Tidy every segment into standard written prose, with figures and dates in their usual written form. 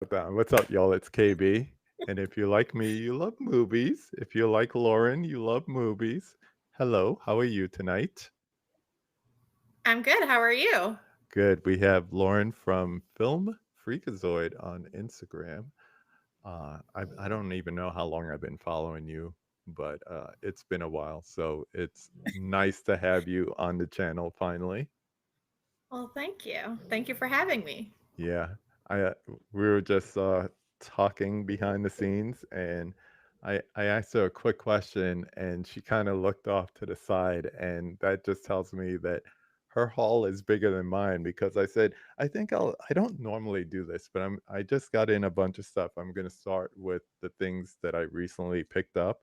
Down. What's up, y'all? It's KB. And if you like me, you love movies. If you like Lauren, you love movies. Hello, how are you tonight? I'm good. How are you? Good. We have Lauren from Film Freakazoid on Instagram. I don't even know how long I've been following you, but it's been a while. So it's nice to have you on the channel finally. Well, thank you. Thank you for having me. Yeah, I we were just talking behind the scenes, and I asked her a quick question, and she kind of looked off to the side, and that just tells me that her haul is bigger than mine because I said I don't normally do this, but I just got in a bunch of stuff. I'm gonna start with the things that I recently picked up.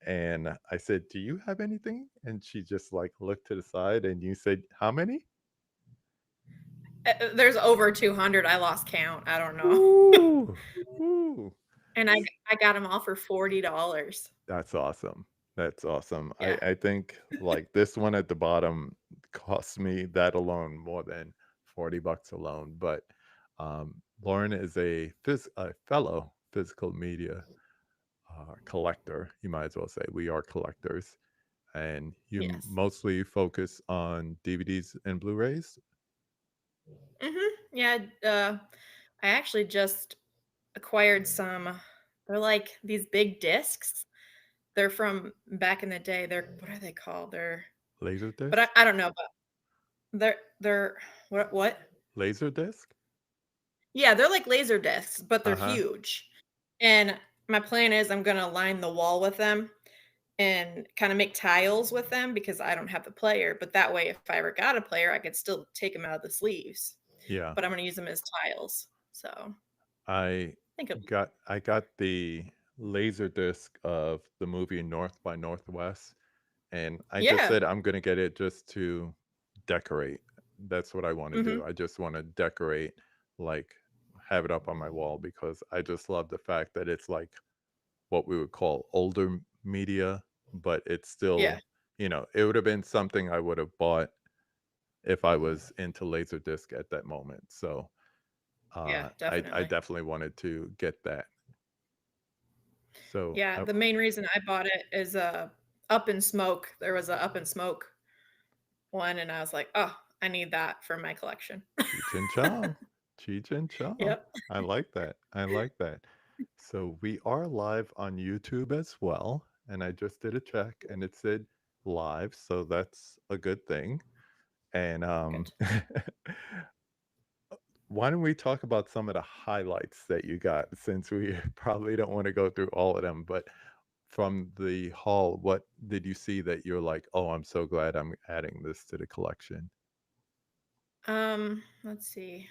And I said, "Do you have anything?" And she just like looked to the side, and you said, "How many?" There's over 200. I lost count. I don't know. Ooh, ooh. And I got them all for $40. That's awesome. That's awesome. Yeah. I think like this one at the bottom cost me that alone more than 40 bucks alone. But Lauren is a fellow physical media collector. You might as well say we are collectors. And you Yes. mostly focus on DVDs and Blu-rays. Yeah. I actually just acquired some. They're like these big discs. They're from back in the day. They're what are they called? But Laserdisc? I don't know. But they're what? Laserdisc? Yeah, they're like laser discs, but they're Uh-huh. huge. And my plan is I'm gonna line the wall with them and kind of make tiles with them because I don't have the player. But that way, if I ever got a player, I could still take them out of the sleeves. Yeah. But I'm gonna use them as tiles. So I I think it'll I got the laser disc of the movie North by Northwest, and I just yeah. said I'm gonna get it just to decorate. That's what I want to do. Hmm. I just want to decorate, like have it up on my wall because I just love the fact that it's like what we would call older media, but it's Yeah. still, it would have been something I would have bought if I was into laser disc at that moment. So Yeah. I Definitely. definitely wanted to get that. So, Yeah. The main reason I bought it is Up in Smoke. There was a Up in Smoke one, and I was like, oh, I need that for my collection. Cheech and Chong. Cheech and Chong. Yep. I like that. I like that. So we are live on YouTube as well, and I just did a check and it said live, so that's a good thing. And Good. why don't we talk about some of the highlights that you got since we probably don't want to go through all of them, but from the haul, what did you see that you're like, "Oh, I'm so glad I'm adding this to the collection?" Let's see.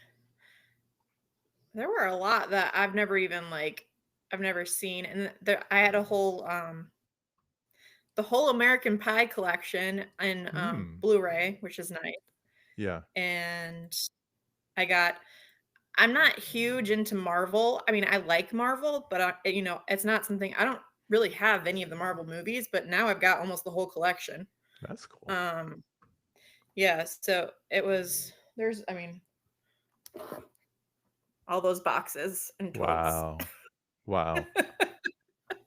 There were a lot that I've never even I've never seen, and I had a whole the whole American Pie collection in Hmm. Blu-ray, which is nice. Yeah. And I got I'm not huge into Marvel. I mean, I like Marvel, but it's not something I don't really have any of the Marvel movies, but now I've got almost the whole collection. That's cool. Um, yeah, so it was there's I mean, all those boxes and totes. Wow. Wow.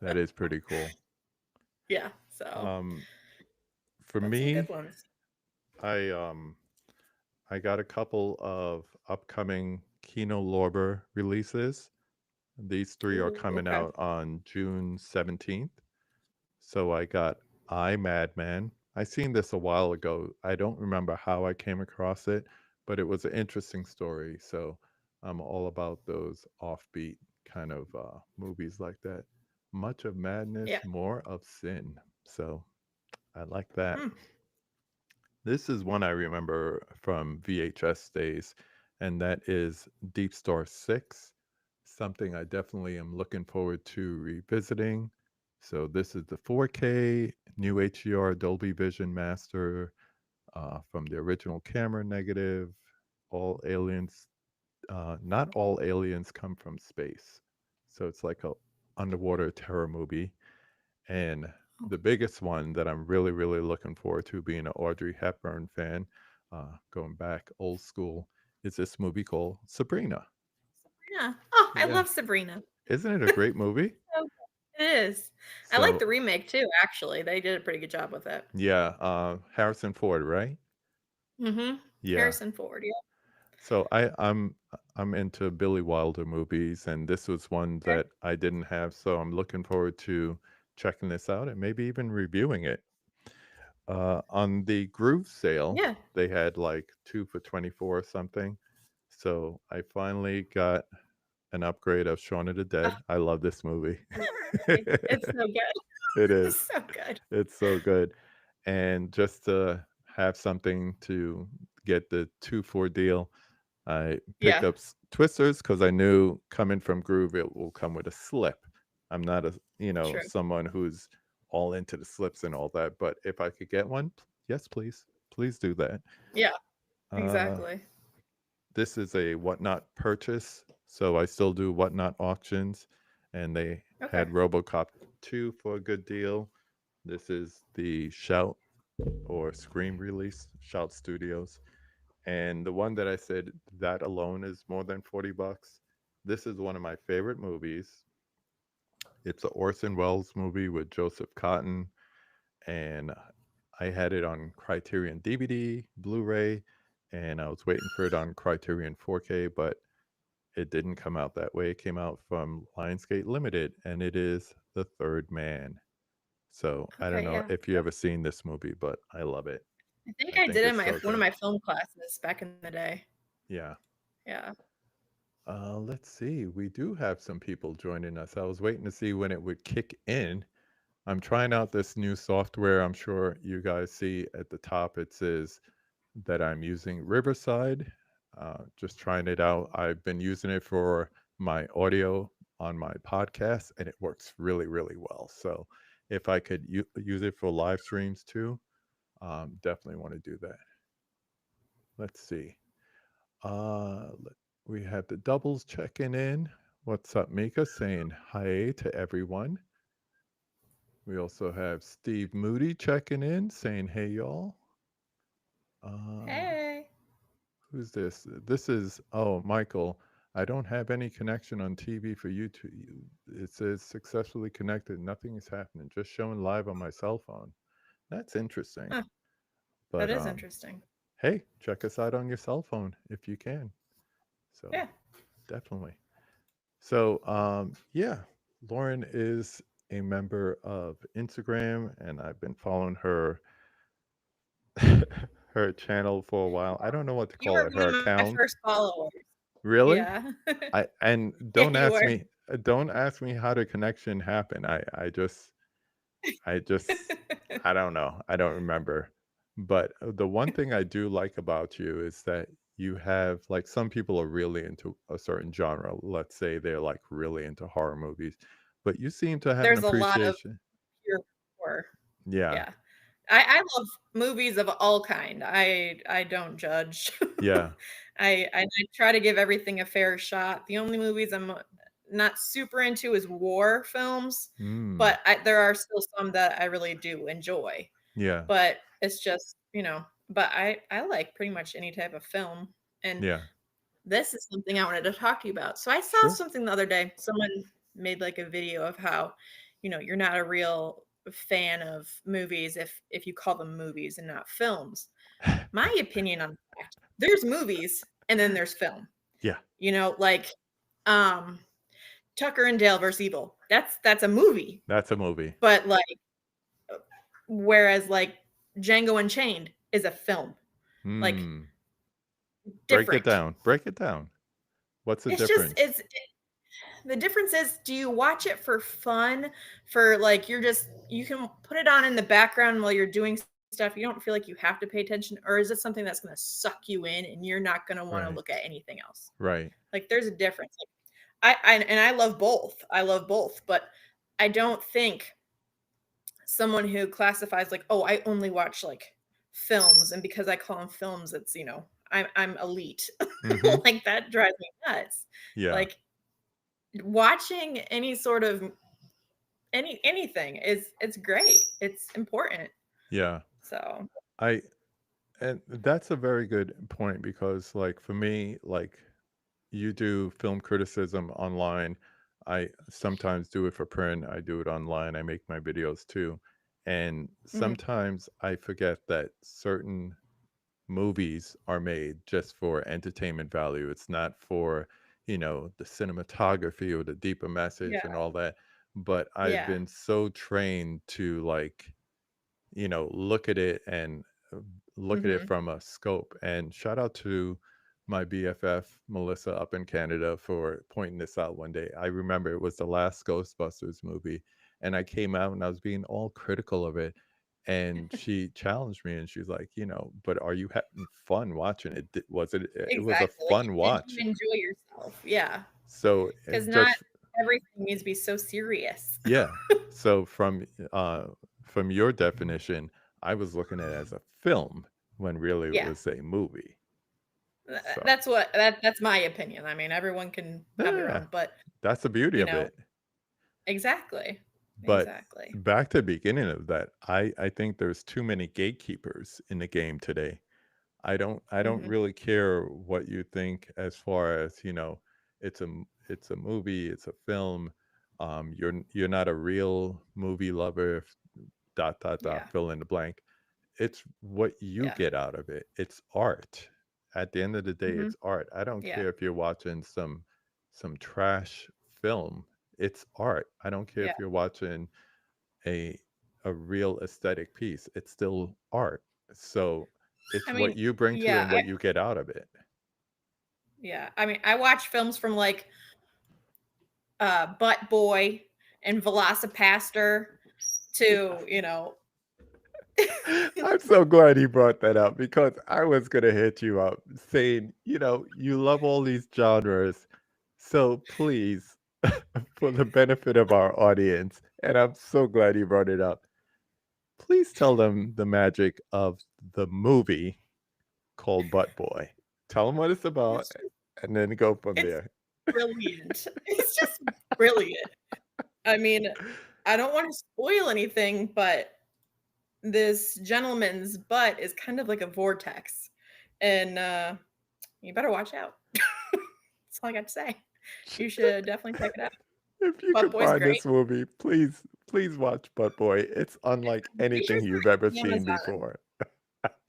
That is pretty cool. Yeah, so Um, for that's some good me, ones. I I got a couple of upcoming Kino Lorber releases. These three are Ooh, coming okay. out on June 17th. So I got I Madman. I seen this a while ago. I don't remember how I came across it, but it was an interesting story. So I'm all about those offbeat kind of movies like that. Much of madness, Yeah. more of sin. So I like that. Mm. This is one I remember from VHS days, and that is Deep Star 6, something I definitely am looking forward to revisiting. So, this is the 4K new HDR Dolby Vision Master from the original camera negative. All aliens, not all aliens come from space. So, it's like a underwater terror movie. And the biggest one that I'm really, really looking forward to being an Audrey Hepburn fan, going back old school, is this movie called Sabrina. Sabrina. Oh, I Yeah. love Sabrina. Isn't it a great movie? So good. It is. I like So, the remake too, actually. They did a pretty good job with it. yeah, Harrison Ford, right? Mhm. Yeah. Harrison Ford, yeah. So I'm into Billy Wilder movies, and this was one Okay. that I didn't have, so I'm looking forward to checking this out and maybe even reviewing it. On the Groove sale, Yeah. they had like 2 for 24 or something. So I finally got an upgrade of Shaun of the Oh, Dead. I love this movie. I love that movie. It's so good. It is. It's so good. It's so good. And just to have something to get the 2 for deal, I picked Yeah, up Twisters because I knew coming from Groove it will come with a slip. I'm not a true. someone who's all into the slips and all that, but if I could get one, yes, please, please do that. Yeah, Uh, exactly. this is a Whatnot purchase, so I still do Whatnot auctions, and they Okay. had RoboCop 2 for a good deal. This is the Shout or Scream release, Shout Studios. And the one that I said that alone is more than 40 bucks. This is one of my favorite movies. It's a Orson Welles movie with Joseph Cotton, and I had it on Criterion DVD, Blu-ray, and I was waiting for it on Criterion 4K, but it didn't come out that way. It came out from Lionsgate Limited, and it is The Third Man. So I don't Okay, know yeah. if you ever seen this movie, but I love it. I think I I think did in it's my so one of good. my film classes back in the day. Yeah. Yeah. Let's see. We do have some people joining us. I was waiting to see when it would kick in. I'm trying out this new software. I'm sure you guys see at the top it says that I'm using Riverside. Just trying it out. I've been using it for my audio on my podcast, and it works really, really well. So if I could use it for live streams too, definitely want to do that. Let's see. We have the doubles checking in. What's up, Mika? Saying hi to everyone. We also have Steve Moody checking in, saying hey, y'all. Uh, Hey. who's this? This is, oh, Michael. I don't have any connection on TV for YouTube. It says successfully connected. Nothing is happening. Just showing live on my cell phone. That's interesting. Huh, that But is interesting. hey, check us out on your cell phone if you can. So Yeah. definitely. So, yeah, Lauren is a member of Instagram, and I've been following her her channel for a while. I don't know what to You call were it. one Her of my account, first followers. really? Yeah. I and Yeah, you were. don't ask me how the connection happened. I just I don't know. I don't remember. But the one thing I do like about you is that you have like some people are really into a certain genre. Let's say they're like really into horror movies, but you seem to have an There's a lot of appreciation. pure horror. Yeah. Yeah. I love movies of all kind. I don't judge. Yeah. I try to give everything a fair shot. The only movies I'm not super into is war films, Mm. but there are still some that I really do enjoy. Yeah. But it's just, but I like pretty much any type of film, and Yeah. this is something I wanted to talk to you about. So I saw Sure. something the other day. Someone made like a video of how, you're not a real fan of movies if you call them movies and not films. My opinion on the fact, there's movies and then there's film. Yeah. Like um Tucker and Dale versus Evil. That's a movie. That's a movie. But like whereas like Django Unchained is a film. Like Hmm. Break it different. down. Break it down. What's the It's just difference? the difference is, do you watch it for fun? For like, you can put it on in the background while you're doing stuff. You don't feel like you have to pay attention, or is it something that's going to suck you in and you're not going to want to Right. look at anything else? Right. Like, there's a difference. Like, I love both. I love both, but I don't think someone who classifies like, oh, I only watch like films, and because I call them films, it's I'm elite. Mhm. Like that drives me nuts. Yeah. Like watching any sort of anything is it's great. It's important. Yeah. So, I and that's a very good point because like for me, like you do film criticism online. I sometimes do it for print. I do it online. I make my videos too. And Mhm. sometimes I forget that certain movies are made just for entertainment value. It's not for, the cinematography or the deeper message Yeah, and all that. But I've yeah. been so trained to like, look at it and uh, look at it Mhm. from a scope. And shout out to my BFF, Melissa, up in Canada for pointing this out one day. I remember it was the last Ghostbusters movie, and I came out and I was being all critical of it. And she challenged me and she's like, but are you having fun watching it? Was it, it was a Exactly, like, fun did you watch. enjoy yourself? Yeah, So 'cause not just, everything needs to be so serious. yeah. So from your definition, I was looking at it as a film when really it Yeah, was a movie. So that's what that's my opinion. I mean, everyone can have their yeah, own, but, that's the beauty you of know it. exactly, But exactly. back to the beginning of that, I think there's too many gatekeepers in the game today. I don't Mhm. really care what you think as far as, it's a movie, it's a film. You're not a real movie lover if dot dot Yeah, dot fill in the blank. It's what you yeah. get out of it. It's art. At the end of the day, Mhm. it's art. I don't Yeah, care if you're watching some trash film. It's art. I don't care yeah. if you're watching a a real aesthetic piece. It's still art. So I it's what mean, you bring to it yeah, and what you get out of it. I mean, I watch films from, like, Butt Boy and Velocipaster to, I'm so glad he brought that up because I was gonna hit you up saying, you love all these genres. So please, for the benefit of our audience, and I'm so glad you brought it up, please tell them the magic of the movie called Butt Boy. Tell them what it's about it's just and then go from it's there. brilliant. It's just brilliant. I mean, I don't wanna spoil anything, but this gentleman's butt is kind of like a vortex, and, you better watch out. That's all I got to say. You should definitely check it out. If you Butt could Boy's find great. this movie, please watch Butt Boy. It's unlike I'm pretty sure anything it's you've ever on seen Amazon. before.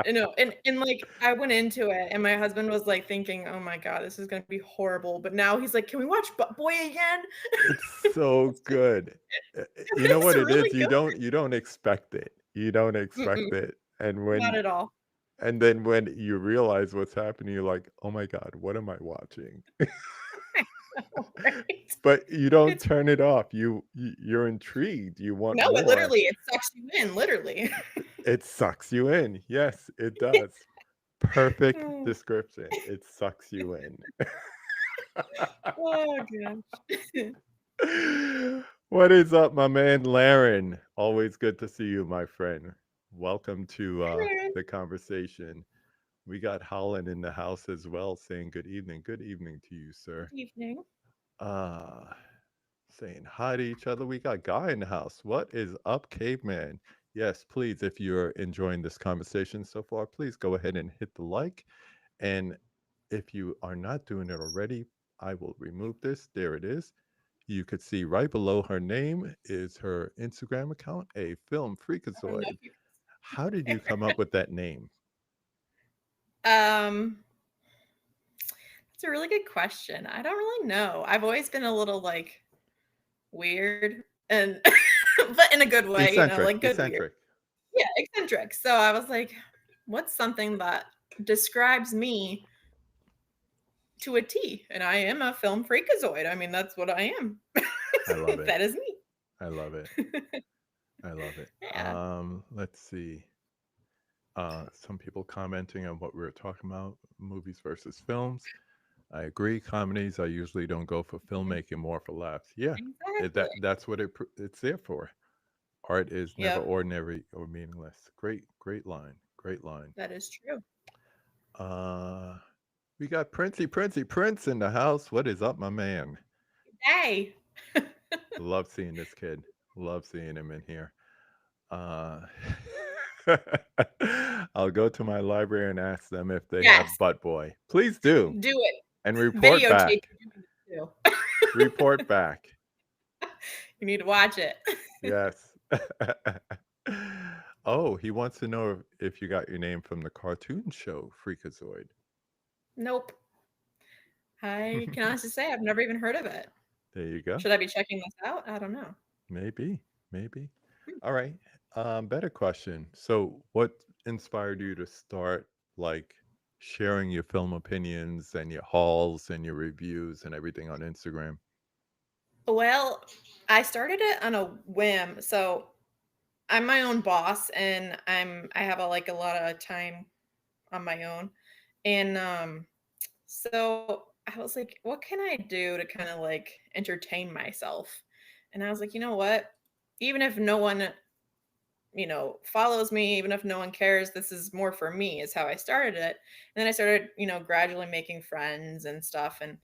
No, and, like, I went into it, and my husband was, like, thinking, "Oh my god, this is gonna be horrible," but now he's like, "Can we watch Butt Boy again?" It's so It's just good. You know it's what it is? really You good. don't expect it. You don't expect Mm-mm, it. And not when at all. and then when you realize what's happening, you're like, "Oh my god, what am I watching?" I know, right? But you don't It's turn it off. You're intrigued. You want no, it more. literally it sucks you in, literally. It sucks you in. Yes, it does. Perfect Oh, description. It sucks you in. oh gosh. What is up, my man Laren? Always good to see you, my friend. Welcome to Hi, Maren. the conversation. We got Holland in the house as well, saying good evening. Good evening to you, Good sir. evening. Uh saying hi to each other. We got Guy in the house. What is up, caveman? Yes, please, if you're enjoying this conversation so far, please go ahead and hit the like. And if you are not doing it already, I will remove this. There it is. You could see right below her name is her Instagram account, a film I don't know freakazoid. if you How did you come up with that name? Um, it's a really good question. I don't really know. I've always been a little, like, weird and but in a good way, Eccentric, like, good weird. eccentric. Yeah, eccentric. So I was like, "What's something that describes me to a T?" And I am a film freakazoid. I mean, that's what I am. I love it. That is me. I love it. I love it. Yeah. Let's see. Some people commenting on what we were talking about, movies versus films. I agree. Comedies, I usually don't go for Mhm. filmmaking, more for laughs. Yeah, Exactly. that's what it's there for. Art is never Yep, ordinary or meaningless. Great line. Great line. that is true. Uh, we got Princey Prince in the house. What is up, my man? Hey. Love seeing this kid. Love seeing him in here. Uh, I'll go to my library and ask them if they have Yes, Butt Boy. Please do. do it. And report Videotape back. you doing it too. Report back. You need to watch it. Yes. Oh, he wants to know if you got your name from the cartoon show Freakazoid. Nope. I can honestly say I've never even heard of it. There you go. Should I be checking this out? I don't know. Maybe, maybe. Hmm. All right. Better question. So, what inspired you to start like sharing your film opinions and your hauls and your reviews and everything on Instagram? Well, I started it on a whim. So I'm my own boss and I have a lot of time on my own. And so I was like, what can I do to kind of like entertain myself? And I was like, you know what? Even if no one, follows me, even if no one cares, this is more for me, is how I started it. And then I started, gradually making friends and stuff. And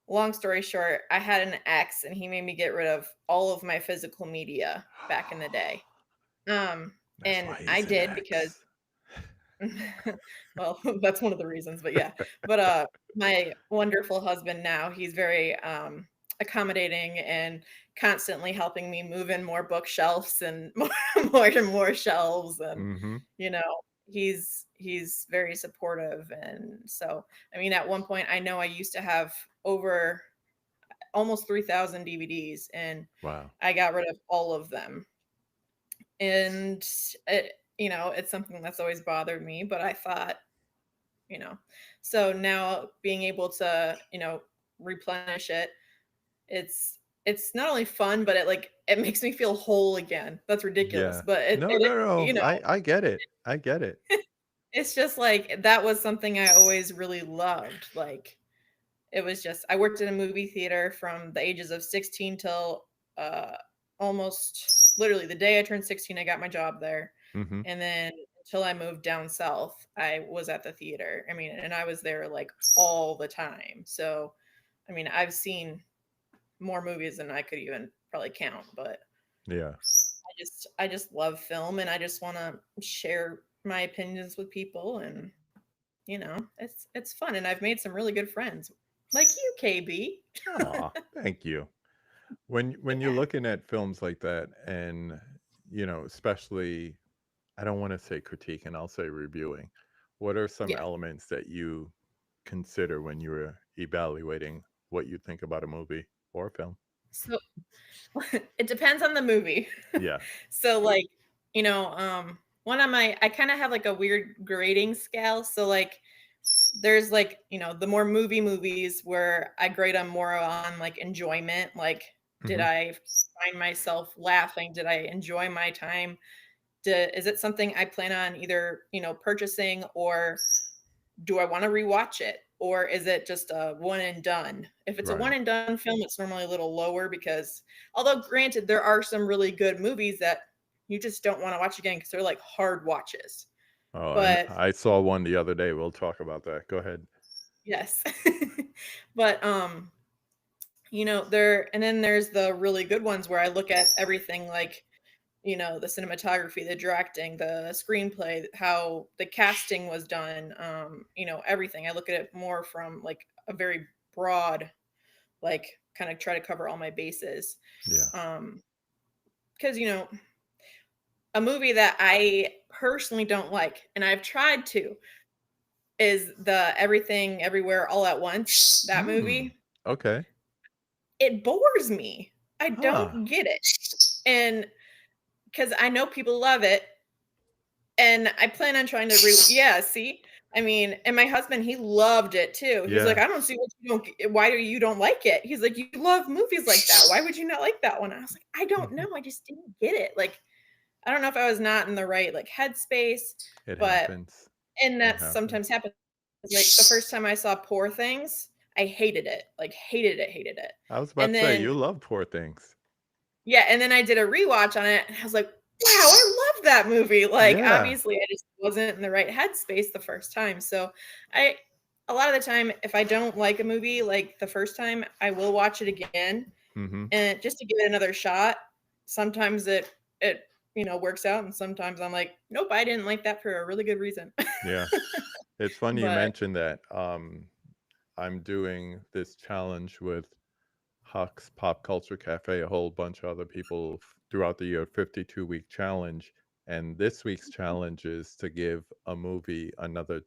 long story short, I had an ex and he made me get rid of all of my physical media back in the day. Um, That's and why I he's an did because ex. well, that's one of the reasons, but yeah. But my wonderful husband now, he's very accommodating and constantly helping me move in more bookshelves and more and more shelves and Mm-hmm. you know, he's very supportive and so I mean at one point I know I used to have over almost 3,000 DVDs and Wow. I got rid of all of them. And it's something that's always bothered me, but I thought, you know, so now being able to, replenish it, it's not only fun, but it makes me feel whole again. That's ridiculous, Yeah. but No, no, no. I get it. I get it. it's just like that was something I always really loved. Like it was just I worked in a movie theater from the ages of 16 till uh almost literally the day I turned 16 I got my job there. Mm-hmm. And then until I moved down south, I was at the theater. I mean, and I was there like all the time. So, I mean, I've seen more movies than I could even probably count, but Yeah. I just love film and I just want to share my opinions with people and it's fun and I've made some really good friends. Like you, KB. Aw, thank you. When you're Yeah. looking at films like that and especially I don't want to say critique and I'll say reviewing, what are some Yeah. elements that you consider when you're evaluating what you think about a movie or a film? So it depends on the movie. Yeah. So like, one of my I kind of have like a weird grading scale. So like there's like, the more movies where I grade them more on like enjoyment, like did Mhm. I find myself laughing? Did I enjoy my time? Is it something I plan on either, purchasing or do I want to rewatch it? Or is it just a one and done? If it's a one Right. and done film, it's normally a little lower because, although granted, there are some really good movies that you just don't want to watch again because they're like hard watches. Oh, and But I saw one the other day. We'll talk about that. Go ahead. yes. But there and then there's the really good ones where I look at everything like, the cinematography, the directing, the screenplay, how the casting was done, everything. I look at it more from like a very broad, like kind of try to cover all my bases. Yeah. Um, because a movie that I personally don't like, and I've tried to, is the Everything Everywhere All at Once. That Hmm. movie. Okay. It bores me. I Huh. don't get it. And because I know people love it, and I plan on trying to yeah, see? I mean, and my husband, he loved it too. He's like, Yeah. "I don't see what you don't why do you don't like it?" He's like, "You love movies like that. Why would you not like that one?" I was like, "I don't know. Mhm. I just didn't get it." Like, I don't know if I was not in the right like headspace, It but happens. and It that happens. sometimes happens. Like the first time I saw Poor Things, I hated it. Like hated it, hated it. I was about And to say then you love Poor Things. yeah, and then I did a rewatch on it, and I was like, "Wow, I love that movie." Like, Yeah. obviously, I just wasn't in the right headspace the first time. So, I a lot of the time, if I don't like a movie like the first time, I will watch it again, Mhm. and just to give it another shot. Sometimes it works out, and sometimes I'm like, "Nope, I didn't like that for a really good reason." Yeah. It's funny you But mentioned that. I'm doing this challenge with Huck's Pop Culture Cafe, a whole bunch of other people throughout the year, 52-week challenge. And this week's challenge is to give a movie another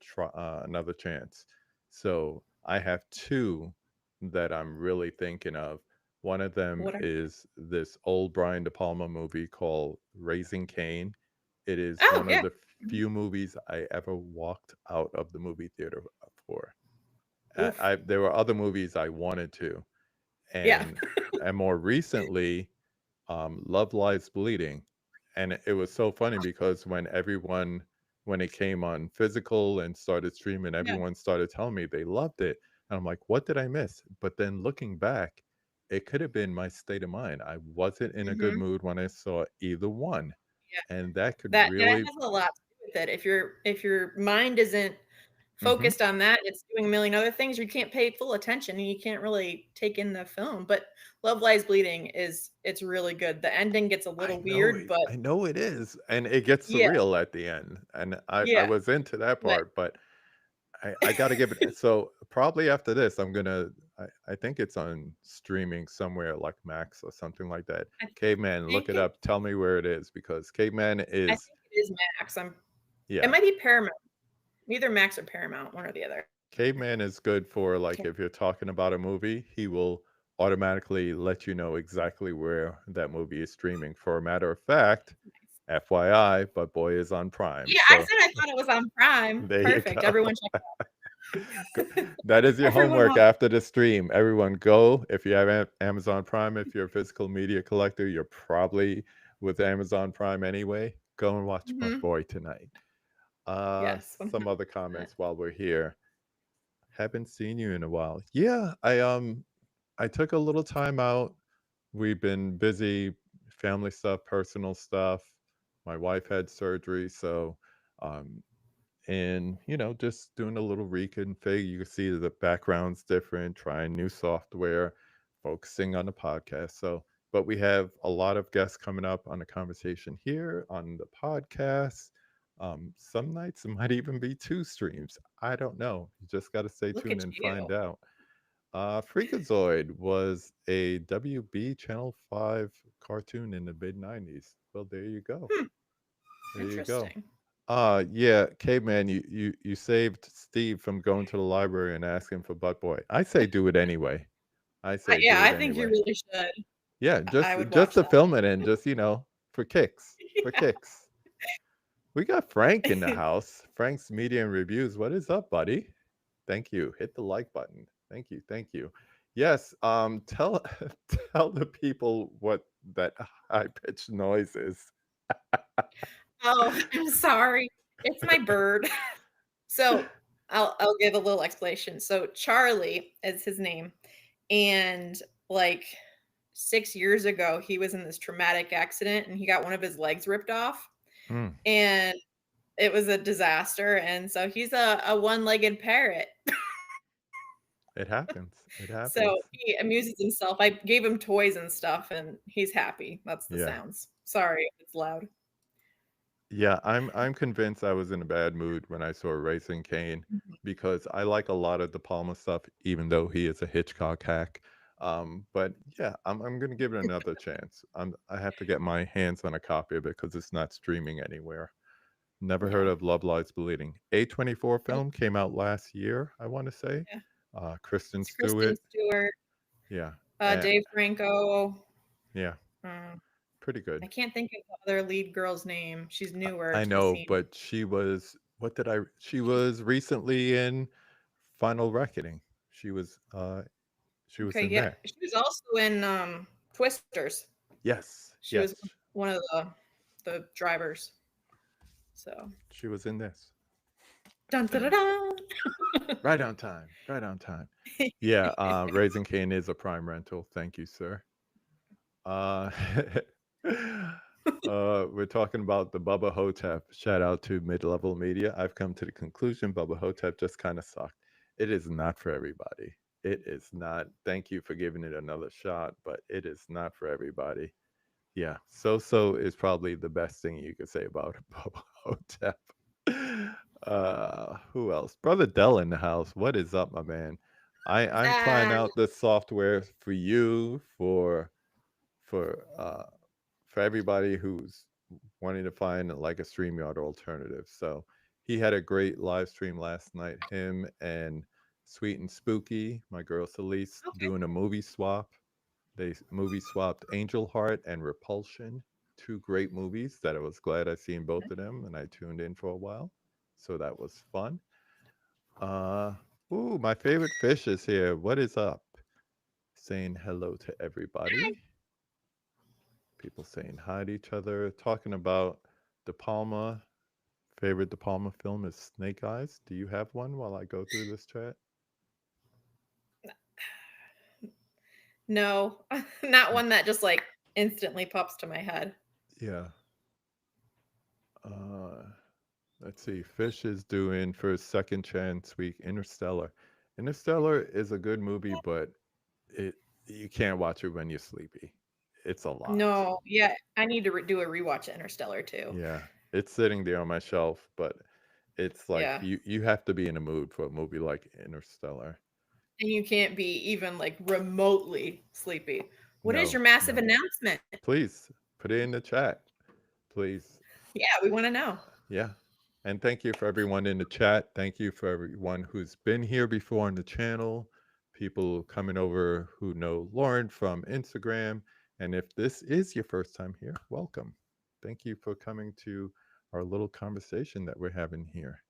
chance. So I have two that I'm really thinking of. One of them What are is this old Brian De Palma movie called Raising Cain. It is Oh, one of yeah. the Mhm. few movies I ever walked out of the movie theater for. Oof. There were other movies I wanted to, Yeah. and more recently, Love Lies Bleeding, and it was so funny because when it came on physical and started streaming, Yeah. everyone started telling me they loved it, and I'm like, what did I miss? But then looking back, it could have been my state of mind. I wasn't in a good Mhm. mood when I saw either one, Yeah. and that could That really. has a lot to do with it. If your mind isn't Hmm. focused on that, it's doing a million other things, you can't pay full attention and you can't really take in the film. But Love Lies Bleeding it's really good. The ending gets a little weird, but I know it is, and it gets yeah, surreal at the end, and I yeah. was into that But part, but I gotta give it. So probably after this, I'm gonna. I think it's on streaming somewhere like Max or something like that. I Caveman, look think it it up. Tell me where it is because Caveman I is, think it is Max. It yeah. might be Paramount. Either Max or Paramount, one or the other. Caveman is good for like Can't if you're talking about a movie, he will automatically let you know exactly where that movie is streaming. For a matter of fact, nice. FYI, but boy is on Prime. Yeah, I So said I thought it was on Prime. there you Perfect. go. Everyone check Go- it out. That is your Everyone homework watch. after the stream. Everyone, go. If you have Amazon Prime, if you're a physical media collector, you're probably with Amazon Prime anyway. Go and watch Butt Mhm. Boy tonight. Yes, Some other 100%. comments while we're here. Haven't seen you in a while. Yeah, I took a little time out. We've been busy, family stuff, personal stuff. My wife had surgery, so um, and just doing a little reconfig. You can see the background's different, trying new software, focusing on the podcast. So but we have a lot of guests coming up on the conversation here on the podcast. Some nights it might even be two streams. I don't know. You just got to stay Look tuned at and you. find out. Freakazoid was a WB Channel 5 cartoon in the mid 90s. Well, there you go. Hmm, There you go. interesting. Yeah, caveman, you saved Steve from going to the library and asking for Butt Boy. I say do it anyway. I say Yeah, do it I think you anyway. really should. Yeah, I would just watch to that. film it and just for kicks, for Yeah. kicks. We got Frank in the house. Frank's Media and Reviews. What is up, buddy? Thank you. Hit the like button. Thank you. Thank you. Yes. Tell tell the people what that high pitched noise is. Oh, I'm sorry. It's my bird. So, I'll give a little explanation. So, Charlie is his name, and, like, 6 years ago, he was in this traumatic accident, and he got one of his legs ripped off, Mm, and it was a disaster, and so he's a one-legged parrot. it happens. It So, happens. he amuses himself. I gave him toys and stuff, and he's happy. That's the Yeah. sounds. Sorry if it's loud. Yeah, I'm convinced I was in a bad mood when I saw Racing Kane Mhm. because I like a lot of De Palma stuff, even though he is a Hitchcock hack. But yeah, I'm gonna give it another chance. I have to get my hands on a copy of it because it's not streaming anywhere. Never heard Yeah. of Love Lies Bleeding. A24 Nope. film came out last year, I want to say. Yeah. Kristen It's Kristen Stewart. Stewart, Yeah, Dave Franco. yeah, Um, pretty good. I can't think of the other lead girl's name. She's newer I to the know, scene. but she was what did I she She's was recently in Final Reckoning. She was okay, in yeah. there. She was also in Twisters. Yes, She was yes. one of the drivers. So She was in this. dun dun dun. Dun. Right on time. Right on time. Yeah, Raising Cane is a prime rental. Thank you, sir. Uh we're talking about the Bubba Hotep. Shout out to Mid Level Media. I've come to the conclusion Bubba Hotep just kind of sucked. It is not for everybody. It is not. Thank you for giving it another shot, but it is not for everybody. Yeah, so is probably the best thing you could say about Bubba Hotep. Who else? Brother Dell in the house. What is up, my man? I'm trying Ah, out this software for you for uh for everybody who's wanting to find like a StreamYard alternative. So he had a great live stream last night. Him and Sweet and Spooky, my girl Celeste, okay. doing a movie swap. They movie swapped Angel Heart and Repulsion, two great movies that I was glad I seen both of them, and I tuned in for a while. So that was fun. Uh, ooh, my favorite fish is here. What is up? Saying hello to everybody. People saying hi to each other. Talking about De Palma. Favorite De Palma film is Snake Eyes. Do you have one while I go through this chat? No, not Mm, one that just like instantly pops to my head. yeah. Uh, let's see. Fish is doing for his second chance week Interstellar. Interstellar is a good movie, but it you can't watch it when you're sleepy. It's a lot. No, yeah, I need to do a rewatch of Interstellar too. Yeah. It's sitting there on my shelf, but it's like Yeah, you have to be in a mood for a movie like Interstellar. and you can't be even like remotely sleepy. What is No, your massive no. announcement? Please put it in the chat. Please. Yeah, we want to know. Yeah. And thank you for everyone in the chat. Thank you for everyone who's been here before on the channel, people coming over who know Lauren from Instagram. And if this is your first time here, welcome. Thank you for coming to our little conversation that we're having here.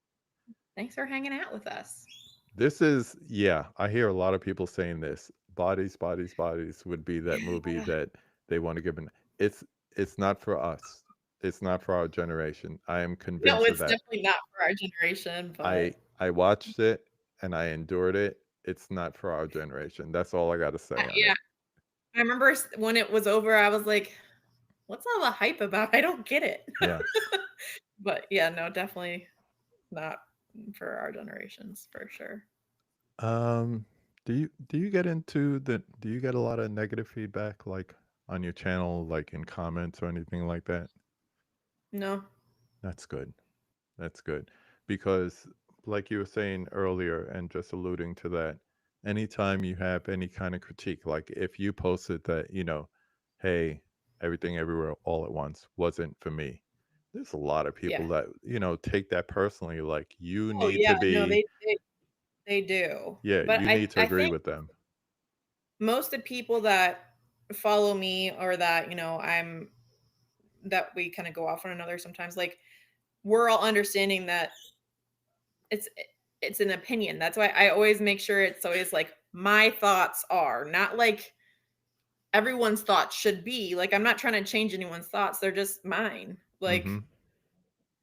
Thanks for hanging out with us. This is, yeah, I hear a lot of people saying this. Bodies, Bodies, Bodies would be that movie that they want to give an it's it's not for us. It's not for our generation. I am No, convinced of it's that. definitely not for our generation, but I watched it and I endured it. It's not for our generation. That's all I got to say on yeah, it. I remember when it was over, I was like, "What's all the hype about? I don't get it." Yeah. But yeah, no, definitely not for our generations for sure. Um do you get into the do you get a lot of negative feedback like on your channel like in comments or anything like that? No. That's good. That's good. Because, like you were saying earlier, and just alluding to that, anytime you have any kind of critique, like if you posted that, hey, everything everywhere all at once wasn't for me, there's a lot of Yeah. people that, take that personally. Like, you Oh, need yeah, to no, be, they do. yeah, But you I need to I agree think with them. most of the people that follow me or that, that we kinda go off one another sometimes, like, we're all understanding that it's it's an opinion. That's why I always make sure it's always like my thoughts are, not like everyone's thoughts should be. Like I'm not trying to change anyone's thoughts. They're just mine. Mm-hmm. Like,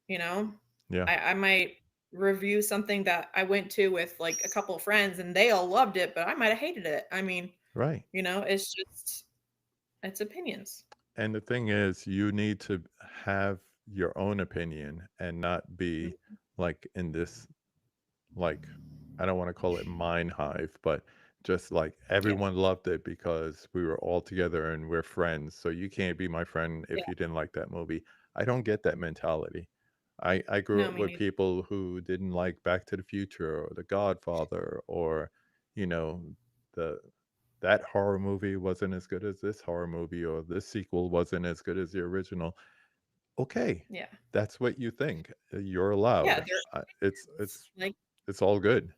you know, Yeah. I might review something that I went to with like a couple of friends and they all loved it, but I might have hated it. I mean, Right. it's just it's opinions. And the thing is, you need to have your own opinion and not be like in this like I don't want to call it mine hive, but just like Yeah. everyone loved it because we were all together and we're friends. So you can't be my friend Yeah. if you didn't like that movie. I don't get that mentality. I grew No, up me with neither. people who didn't like Back to the Future or The Godfather or, you know, the that horror movie wasn't as good as this horror movie or this sequel wasn't as good as the original. Okay, Yeah. that's what you think. You're Yeah, allowed. they're It's opinions. Like, it's all good.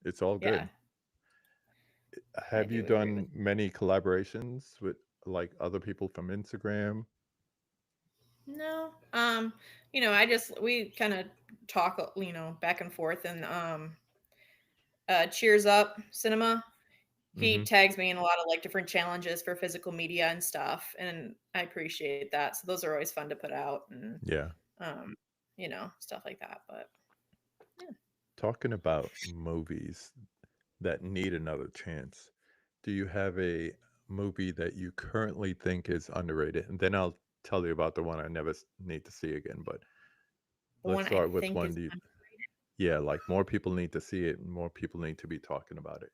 It's all yeah, good. I Have you do agree with done many collaborations with like other people from Instagram? no. I just we kind of talk, back and forth and Cheers Up Cinema. He Hmm. tags me in a lot of like different challenges for physical media and stuff, and I appreciate that. So those are always fun to put out and Yeah. um, stuff like that. But yeah, Talking about movies that need another chance, do you have a movie that you currently think is underrated? And then I'll tell you about the one I never need to see again. But the let's one I start with think one is do you, yeah, like more people need to see it and more people need to be talking about it.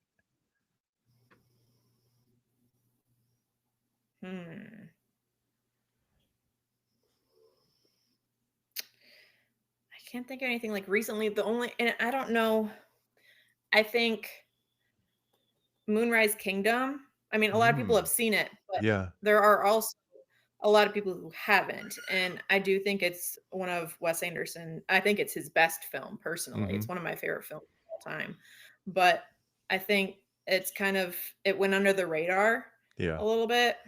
hmm, I can't think of anything like recently. The only and I don't know. I think Moonrise Kingdom, I mean, a lot of people have Mm, seen it, but yeah. there are also a lot of people who haven't, and I do think it's one of Wes Anderson I think it's his best film, personally. It's Mhm. one of my favorite films of all time, but I think it's kind of it went under the radar Yeah. a little bit,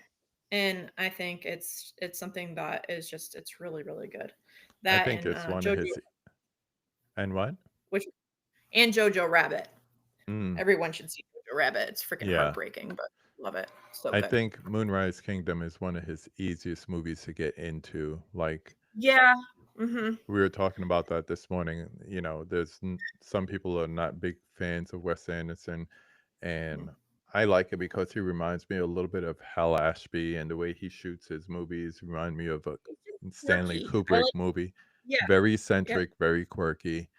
and I think it's something that is just it's really, really good. I That think and, it's one of Jojo his and what? which and Jojo Rabbit. Mm, Everyone should see Jojo Rabbit. It's freaking yeah. heartbreaking, but love it. So I good. think Moonrise Kingdom is one of his easiest movies to get into. Like Yeah. Mhm. we were talking about that this morning. You know, some people are not big fans of Wes Anderson, and Mm. I like it because he reminds me a little bit of Hal Ashby, and the way he shoots his movies remind me of a It's just Stanley quirky. I Kubrick like movie. yeah, Very yeah, eccentric, very quirky.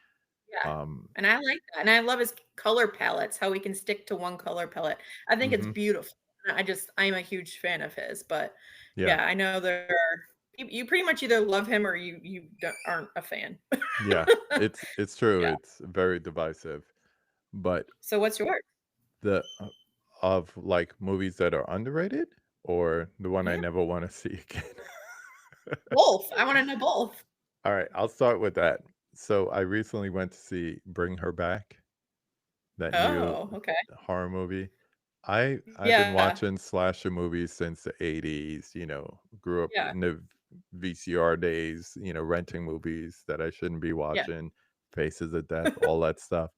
yeah, Um, and I like that, and I love his color palettes, how he can stick to one color palette. I think it's mhm, beautiful. I'm a huge fan of his, but yeah, yeah, I know there are you pretty much either love him or you aren't a fan. yeah. It's true. Yeah. It's very divisive, but So what's yours? the of like movies that are underrated or the one I Yeah, never want to see again. both. I wanna know both. All right, I'll start with that. So I recently went to see Bring Her Back, that new Oh, okay. horror movie. I've been Yeah, watching slasher movies since the 80s, you know, grew up yeah, in the VCR days, you know, renting movies that I shouldn't be yeah. watching, Faces of Death, all that stuff.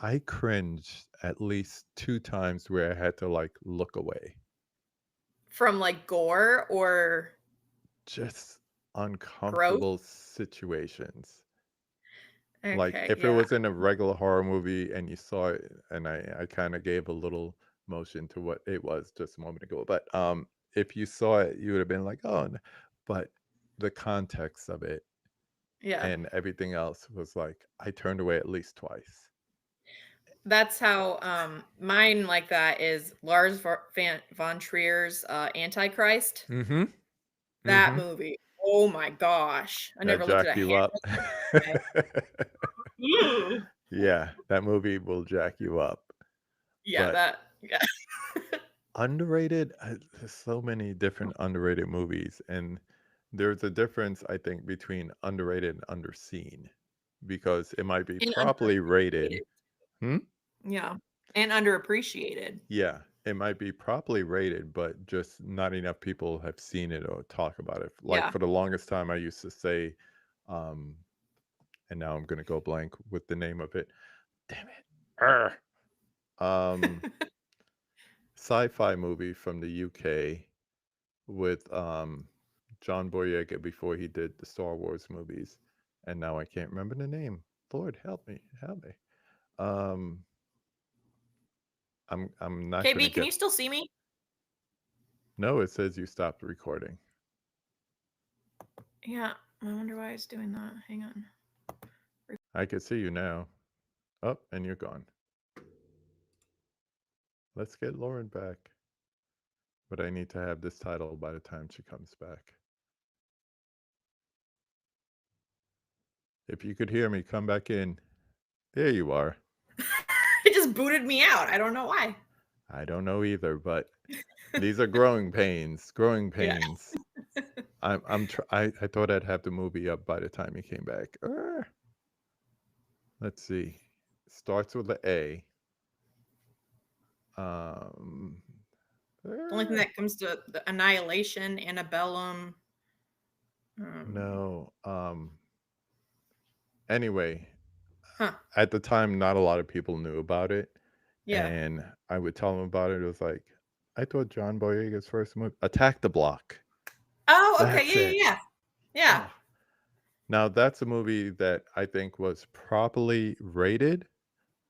I cringed at least 2 times where I had to like look away. From, like, gore or Just growth? uncomfortable situations. Like, Okay, if it yeah, was in a regular horror movie and you saw it, and I kinda gave a little motion to what it was just a moment ago, but, if you saw it, you would have been like, "Oh," but the context of it yeah. and everything else was like, I turned away at least twice. That's how, mine like that is Lars von Trier's, Antichrist. Mhm, That mhm. movie, oh my gosh. I That never looked at a jack you up. handle screen the same way. Yeah, that movie will jack you up, Yeah, but that yeah. underrated, there's so many different underrated movies, and there's a difference, I think, between underrated and underseen, because it might be And properly rated. underappreciated. Hmm? Yeah, and underappreciated. Yeah, it might be properly rated, but just not enough people have seen it or talk about it. Like Yeah. for the longest time, I used to say, um, and now I'm gonna go blank with the name of it. Damn it! Arr! Um, sci-fi movie from the UK with John Boyega before he did the Star Wars movies, and now I can't remember the name. Lord help me, help me. Um, I'm not gonna KB, can get. you still see me? No, it says you stopped recording. Yeah, I wonder why it's doing that. Hang on. I can see you now. Up, and you're gone. Let's get Lauren back, but I need to have this title by the time she comes back. If you could hear me, come back in. There you are. It just booted me out. I don't know why. I don't know either, but these are growing pains. Growing Yeah. pains. I thought I'd have the movie up by the time he came back. Let's see. Starts with the A. Um, The only thing er, that comes to the Annihilation, Antebellum. Um, no. Anyway, huh. at the time, not a lot of people knew about it, Yeah. and I would tell them about it. It was like, I thought John Boyega's first movie, Attack the Block. Oh, okay. That's Yeah, it. yeah, yeah. Yeah. Oh, now that's a movie that I think was properly rated,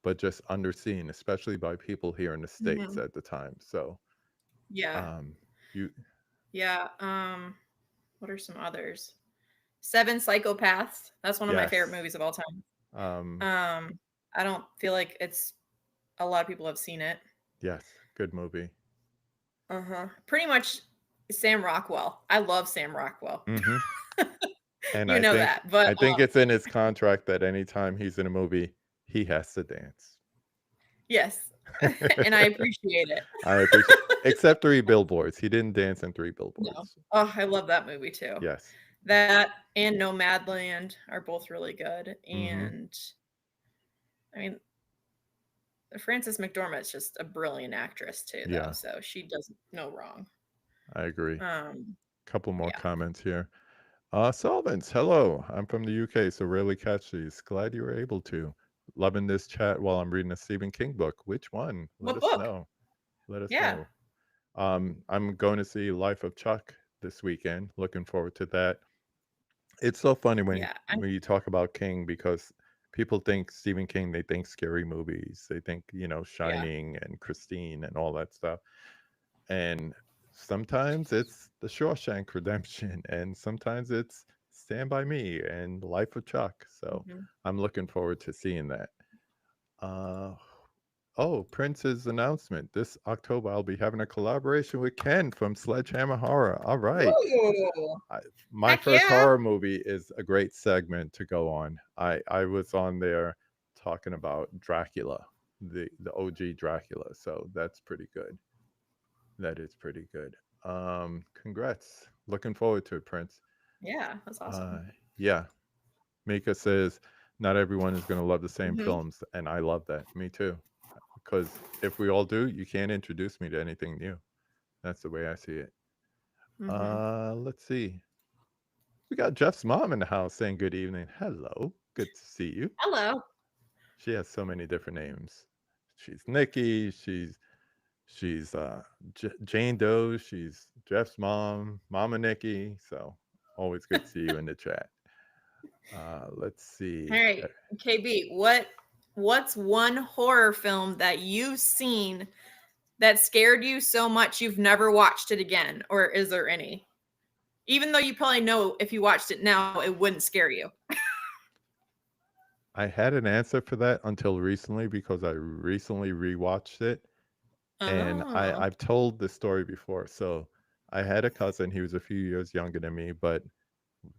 but just underseen, especially by people here in the States Mhm. at the time. So, Yeah. um, you, Yeah. What are some others? Seven Psychopaths. That's one of my favorite yes, movies of all time. um, Um, I don't feel like it's a lot of people have seen it. yes, good movie. Uh-huh. Pretty much Sam Rockwell. I love Sam Rockwell. Hmm. And You know that. But I think it's in his contract that anytime he's in a movie, he has to dance. yes. and I appreciate it. I appreciate except Three Billboards. He didn't dance in Three No. Billboards. Oh, I love that movie too. Yes. That and Nomadland are both really good, Mhm. and I mean, Frances McDormand's just a brilliant actress too, though, Yeah, so she does no wrong. I agree. Um, Couple more yeah. comments here. Solvents, hello. I'm from the UK, so rarely catch these. Glad you were able to. Loving this chat while I'm reading a Stephen King book. Which one? Let What us book? know. Let us Yeah. know. I'm going to see Life of Chuck this weekend. Looking forward to that. It's so funny Yeah. when you talk about King because people think Stephen King, they think scary movies. They think, Yeah. Shining and Christine and all that stuff. And sometimes it's The Shawshank Redemption, and sometimes it's Stand By Me and Life of Chuck. So Mhm. I'm looking forward to seeing that. Uh, oh, Prince's announcement. This October, I'll be having a collaboration with Ken from Sledgehammer Horror. All right. Ooh. I, my Heck first yeah. horror movie is a great segment to go on. I was on there talking about Dracula, the OG Dracula. So that's pretty good. That is pretty good. Congrats. Looking forward to it, Prince. Yeah, that's Uh, awesome. yeah. Mika says not everyone is going to love the same Mhm. films, and I love that. Me too. Because if we all do, you can't introduce me to anything new. That's the way I see it. Mhm. Let's see. We got Jeff's mom in the house saying good evening. Hello. Good to see you. Hello. She has so many different names. She's Nikki. She's Jane Doe. She's Jeff's mom, Mama Nikki. So always good to see you in the chat. Let's All see. right, KB, what's one horror film that you've seen that scared you so much you've never watched it again, or is there any? Even though you probably know if you watched it now, it wouldn't scare you. I had an answer for that until recently because I recently rewatched it, and Oh, I've told this story before. So I had a cousin. He was a few years younger than me, but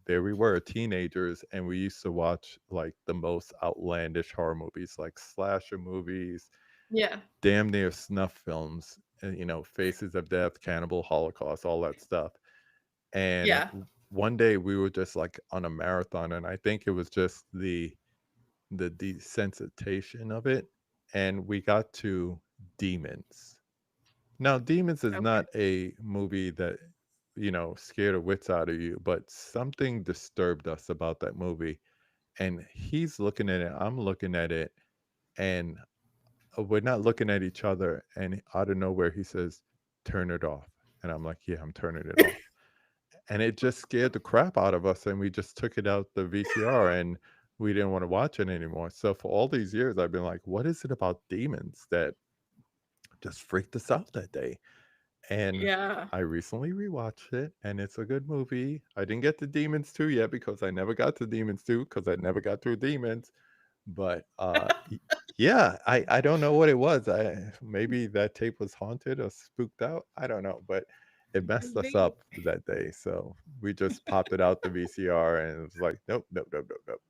there we were, teenagers, and we used to watch like the most outlandish horror movies, like slasher movies, yeah, damn near snuff films, and, Faces of Death, Cannibal Holocaust, all that stuff. And yeah. one day we were just like on a marathon, and I think it was just the desensitization of it, and we got to Demons. Now, Demons is Okay. not a movie that scared the wits out of you, but something disturbed us about that movie. And he's looking at it, I'm looking at it, and we're not looking at each other. And out of nowhere, he says, "Turn it off." And I'm like, "Yeah, I'm turning it off." And it just scared the crap out of us. And we just took it out the VCR and we didn't want to watch it anymore. So for all these years, I've been like, what is it about demons that just freaked us out that day? And Yeah. I recently rewatched it, and it's a good movie. I didn't get to Demons 2 yet because I never got to Demons 2 because I never got through Demons. But yeah, I don't know what it was. Maybe that tape was haunted or spooked out. I don't know, but it messed Could us be. up that day. So we just popped it out the VCR, and it was like, nope, nope, nope, nope, nope.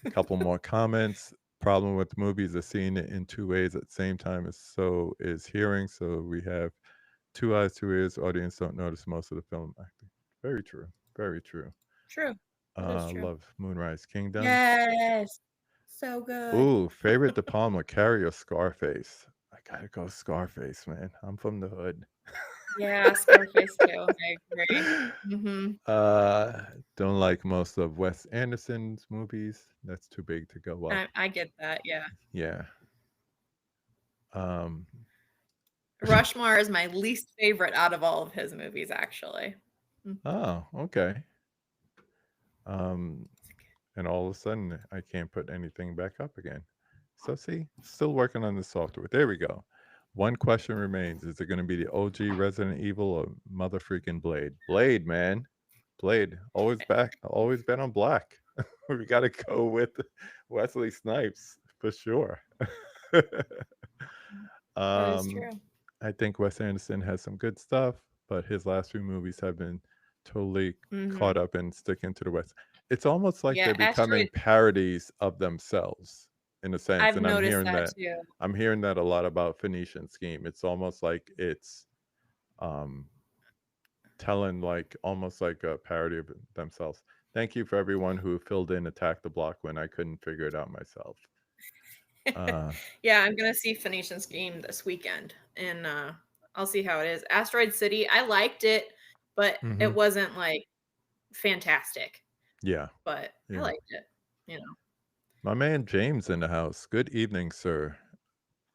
A couple more comments. Problem with movies is seeing it in two ways at the same time as so is hearing. So we have two eyes, two ears. Audience don't notice most of the film acting. Very true. Very true. True. That is true. Love Moonrise Kingdom. Yes. So good. Ooh, favorite De Palma, Carrie or Scarface? I gotta go Scarface, man. I'm from the hood. Yeah, Scarface too. I agree. Mhm. uh, don't like most of Wes Anderson's movies. That's too big to go up. I get that. Yeah. Yeah. Um. Rushmore is my least favorite out of all of his movies, actually. Mm. Oh, okay. Um, and all of a sudden, I can't put anything back up again. So see, still working on the software. There we go. One question remains: is it going to be the OG Resident Evil or mother freaking Blade? Blade, man. Blade. Always back. Always been on black. We got to go with Wesley Snipes for sure. That is um, true. I think Wes Anderson has some good stuff, but his last few movies have been totally caught Mhm. up in sticking to the West. It's almost like Yeah, they're becoming Asteroid parodies of themselves in a sense, I've and noticed that too. I'm hearing that a lot about Phoenician Scheme. It's almost like it's um telling like almost like a parody of themselves. Thank you for everyone who filled in Attack the Block when I couldn't figure it out myself. Uh Yeah, I'm gonna see Phoenician Scheme this weekend, and I'll see how it is. Asteroid City, I liked it, but it mhm. wasn't like fantastic. Yeah. But I Yeah. liked it. You know. My man James in the house. Good evening, sir.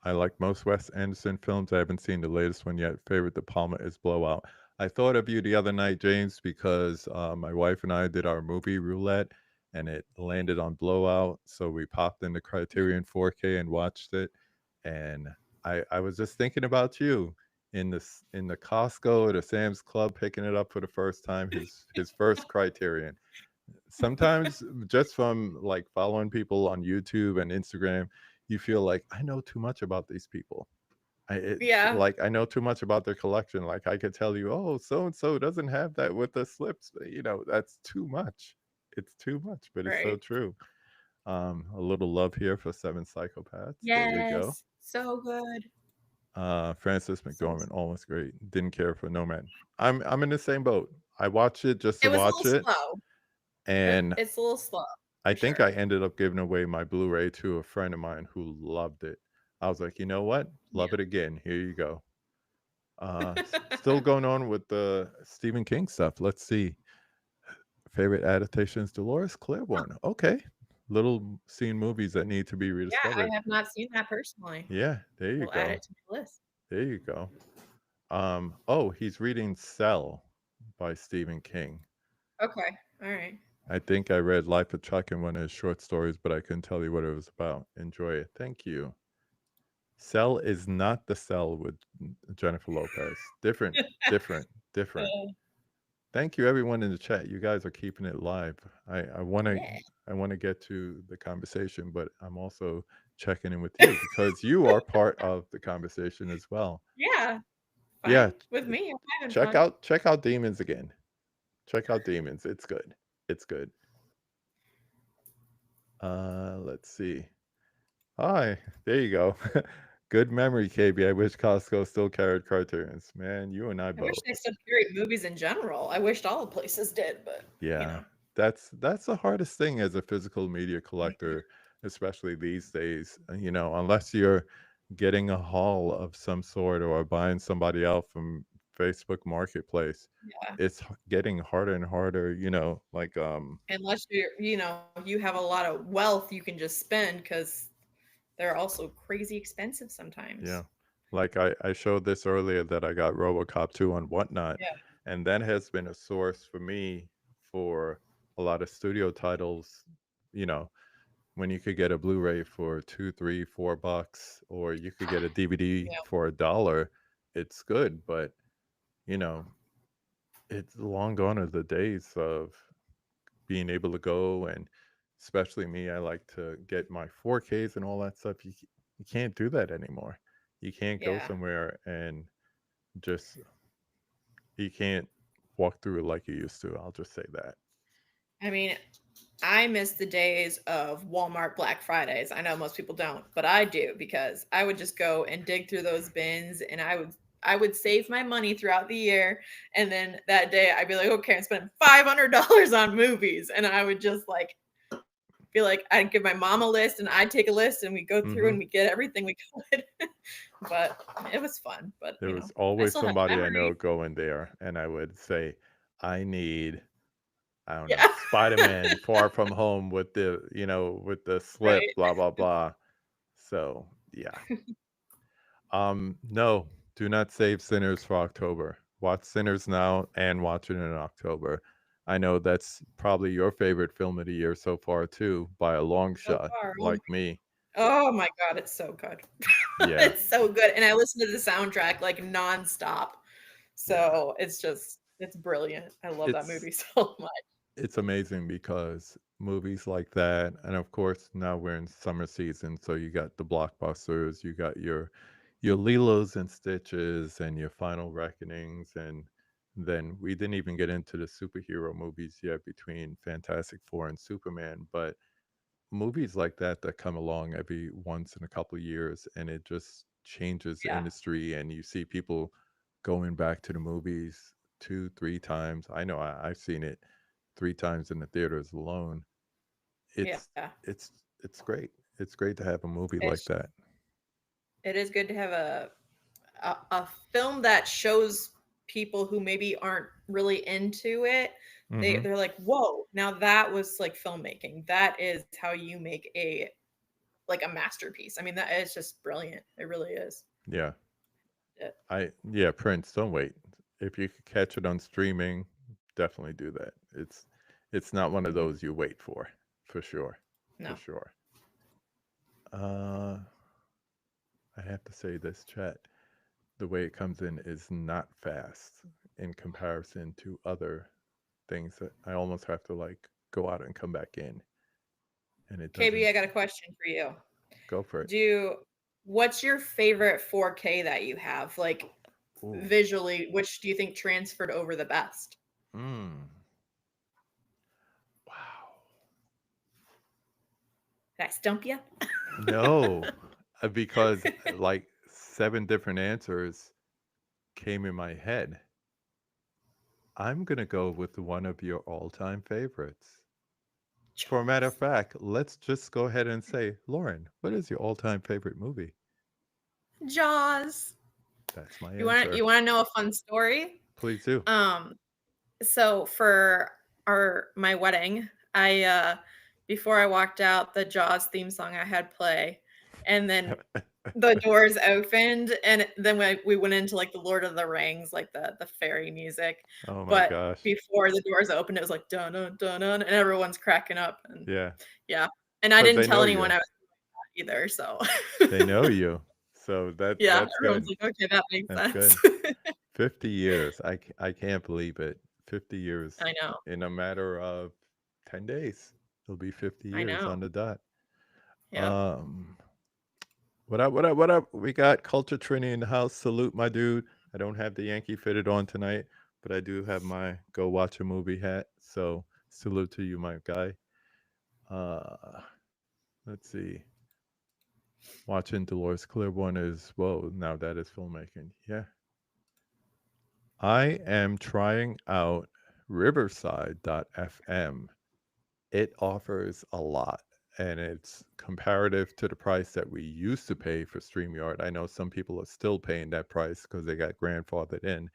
I like most Wes Anderson films. I haven't seen the latest one yet. Favorite De Palma is Blowout. I thought of you the other night, James, because my wife and I did our movie roulette and it landed on Blowout. So we popped in the Criterion 4K and watched it. And I was just thinking about you in the Costco or the Sam's Club picking it up for the first time, his first Criterion. Sometimes just from like following people on YouTube and Instagram, you feel like I know too much about these people. It's Yeah. like I know too much about their collection. Like I could tell you, oh, so and so doesn't have that with the slips. That's too much. It's too much, but it's so Right. true. A little love here for Seven Psychopaths. There we go. Yes. So good. Francis So McDormand, almost great. Didn't care for No Man. I'm in the same boat. I watched it just it to was a watch little it, slow. and It's a little slow I for think sure. I ended up giving away my Blu-ray to a friend of mine who loved it. I was like, you know what? Love it again. Here you go. Still Yeah. going on with the Stephen King stuff. Let's see. Favorite adaptations: Dolores Claiborne. Okay, little seen movies that need to be Yeah, I rediscovered. have not seen that personally. Yeah, there you We'll add go. it to my list. There you go. Oh, he's reading Cell by Stephen King. Okay. All right. I think I read Life of Chuck in one of his short stories, but I couldn't tell you what it was about. Enjoy it. Thank you. Cell is not the Cell with Jennifer Lopez. Different, different, different. Uh, Thank you, everyone in the chat. You guys are keeping it live. I want to yeah. I want to get to the conversation, but I'm also checking in with you because you are part of the conversation as well. Yeah. Yeah, Fine with me. I'm having check fun. out check out Demons again. Check out Demons. It's good. It's good. Let's see. Hi, there you go. Good memory, KB. I wish Costco still carried cartoons. Man, you and I I wish both. they still carried movies in general. I wished all the places did, but you Yeah. know. That's the hardest thing as a physical media Mhm. collector, especially these days. Unless you're getting a haul of some sort or buying somebody else from Facebook Marketplace, Yeah. it's getting harder and harder, Unless you have a lot of wealth you can just spend because they're also crazy expensive yeah. sometimes. Like I showed this earlier that I got RoboCop 2 on Whatnot, Yeah. and that has been a source for me for a lot of studio titles, you know, when you could get a Blu-ray for 2, 3, $4, or you could get a DVD Yeah. for $1, it's good, but, you know, it's long gone are the days of being able to go and especially me, I like to get my 4Ks and all that stuff. You can't do that anymore. You can't go Yeah. somewhere and just you can't walk through it like you used to. I'll just say that. I mean, I miss the days of Walmart Black Fridays. I know most people don't, but I do because I would just go and dig through those bins and I would save my money throughout the year and then that day I'd be like, "Okay, I'm spending $500 on movies." And I would just like feel like I'd give my mom a list and I'd take a list and we go through and Mhm. we get everything we could. But it was fun, but There was I always still have the somebody I know memory. going there and I would say, "I need I don't know, Yeah. Spider-Man Far From Home with with the slip, Right. blah blah blah." So, yeah. No, do not save Sinners for October. Watch Sinners now and watch it in October. I know that's probably your favorite film of the year so far too, by a long So shot, far. like me. Oh my god, it's so good. Yeah, It's so good, and I listen to the soundtrack, like, nonstop. yeah. So, it's brilliant. I love that It's movie so much. it's amazing because movies like that, and of course now we're in summer season, so you got the blockbusters, you got your Lilos and Stitches and your Final Reckonings, and then we didn't even get into the superhero movies yet between Fantastic Four and Superman, but movies like that come along every once in a couple of years, and it just changes the Yeah. industry, and you see people going back to the movies 2 3 times. I know I've seen it 3 times in the theaters alone. Yeah. It's it's great. It's great to have a movie like It's that. it is good to have a film that shows people who maybe aren't really into it. Hmm. They're like, whoa, now that was like filmmaking. That is how you make a like a masterpiece. I mean, that is just brilliant. It really is. Yeah. It, Yeah, Prince, don't wait. If you could catch it on streaming, definitely do that. It's not one of mhm. those you wait for sure. For No. sure. Uh I have to say this chat, the way it comes in is not fast in comparison to other things that I almost have to like go out and come back in, and it KB, doesn't. I got a question for you. Go for it. Do What's your favorite 4K that you have? Like Ooh. visually, which do you think transferred over the best? Mm. Wow. Did I stump you? No, because like 7 different answers came in my head. I'm gonna go with one of your all-time favorites. For a matter of Jaws. fact, let's just go ahead and say, Lauren, what is your all-time favorite movie? Jaws. That's my You answer. want to know a fun story? Please do. Um, so for our my wedding, I before I walked out, the Jaws theme song I had play, and then the doors opened, and then we went into like the Lord of the Rings, like the fairy music. Oh my But gosh. before the doors opened, it was like dun dun dun dun, and everyone's cracking up, and Yeah, yeah, and I because didn't they tell know anyone you. I was either, so They know you. So yeah, that's everyone's good. like, okay, that makes That's sense. good. 50 years. I can't believe it. 50 years I know, in a matter of 10 days. It'll be 50 I years know. on the dot. Yep. Um, what up, what up, what up? We got Culture Trini in the house. Salute, my dude. I don't have the Yankee fitted on tonight, but I do have my go watch a movie hat. So salute to you, my guy. Uh, let's see. Watching Dolores Claiborne is, whoa, now that is filmmaking. Yeah. I am trying out Riverside.fm. It offers a lot, and it's comparative to the price that we used to pay for StreamYard. I know some people are still paying that price because they got grandfathered in,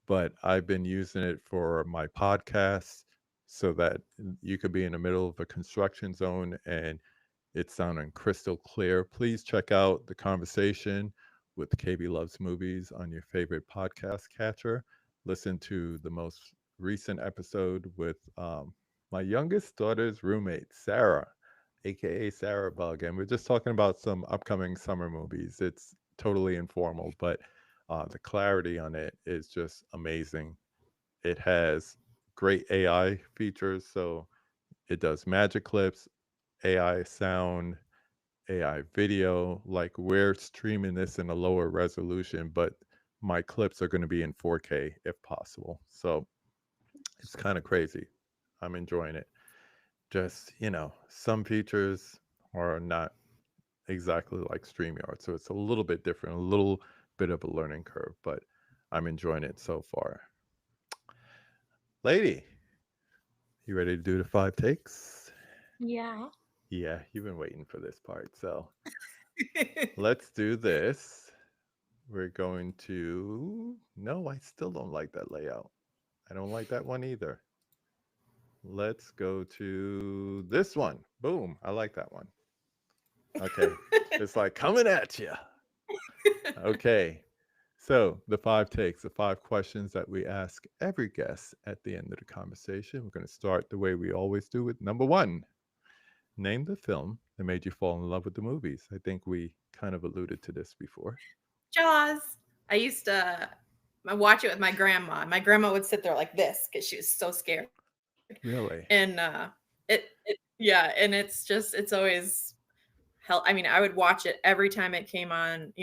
but I've been using it for my podcasts so that you could be in the middle of a construction zone and it's sounding crystal clear. Please check out the conversation with KB Loves Movies on your favorite podcast catcher. Listen to the most recent episode with my youngest daughter's roommate, Sarah, aka Sarah Bug. And we're just talking about some upcoming summer movies. It's totally informal, but the clarity on it is just amazing. It has great AI features. So it does magic clips, AI sound, AI video. Like we're streaming this in a lower resolution, but my clips are going to be in 4K if possible. So it's kind of crazy. I'm enjoying it. Just, some features are not exactly like StreamYard. So it's a little bit different, a little bit of a learning curve, but I'm enjoying it so far. Lady, you ready to do the 5 takes? Yeah. Yeah, you've been waiting for this part. So let's do this. We're going to. No, I still don't like that layout. I don't like that one either. Let's go to this one. Boom. I like that one. Okay. It's like coming at you. Okay. So, the 5 takes, the 5 questions that we ask every guest at the end of the conversation. We're going to start the way we always do with number one. Name the film that made you fall in love with the movies. I think we kind of alluded to this before. Jaws. I used to watch it with my grandma. My grandma would sit there like this because she was so scared. And Really? yeah, and it's always hell. I mean, I would watch it every time it came on,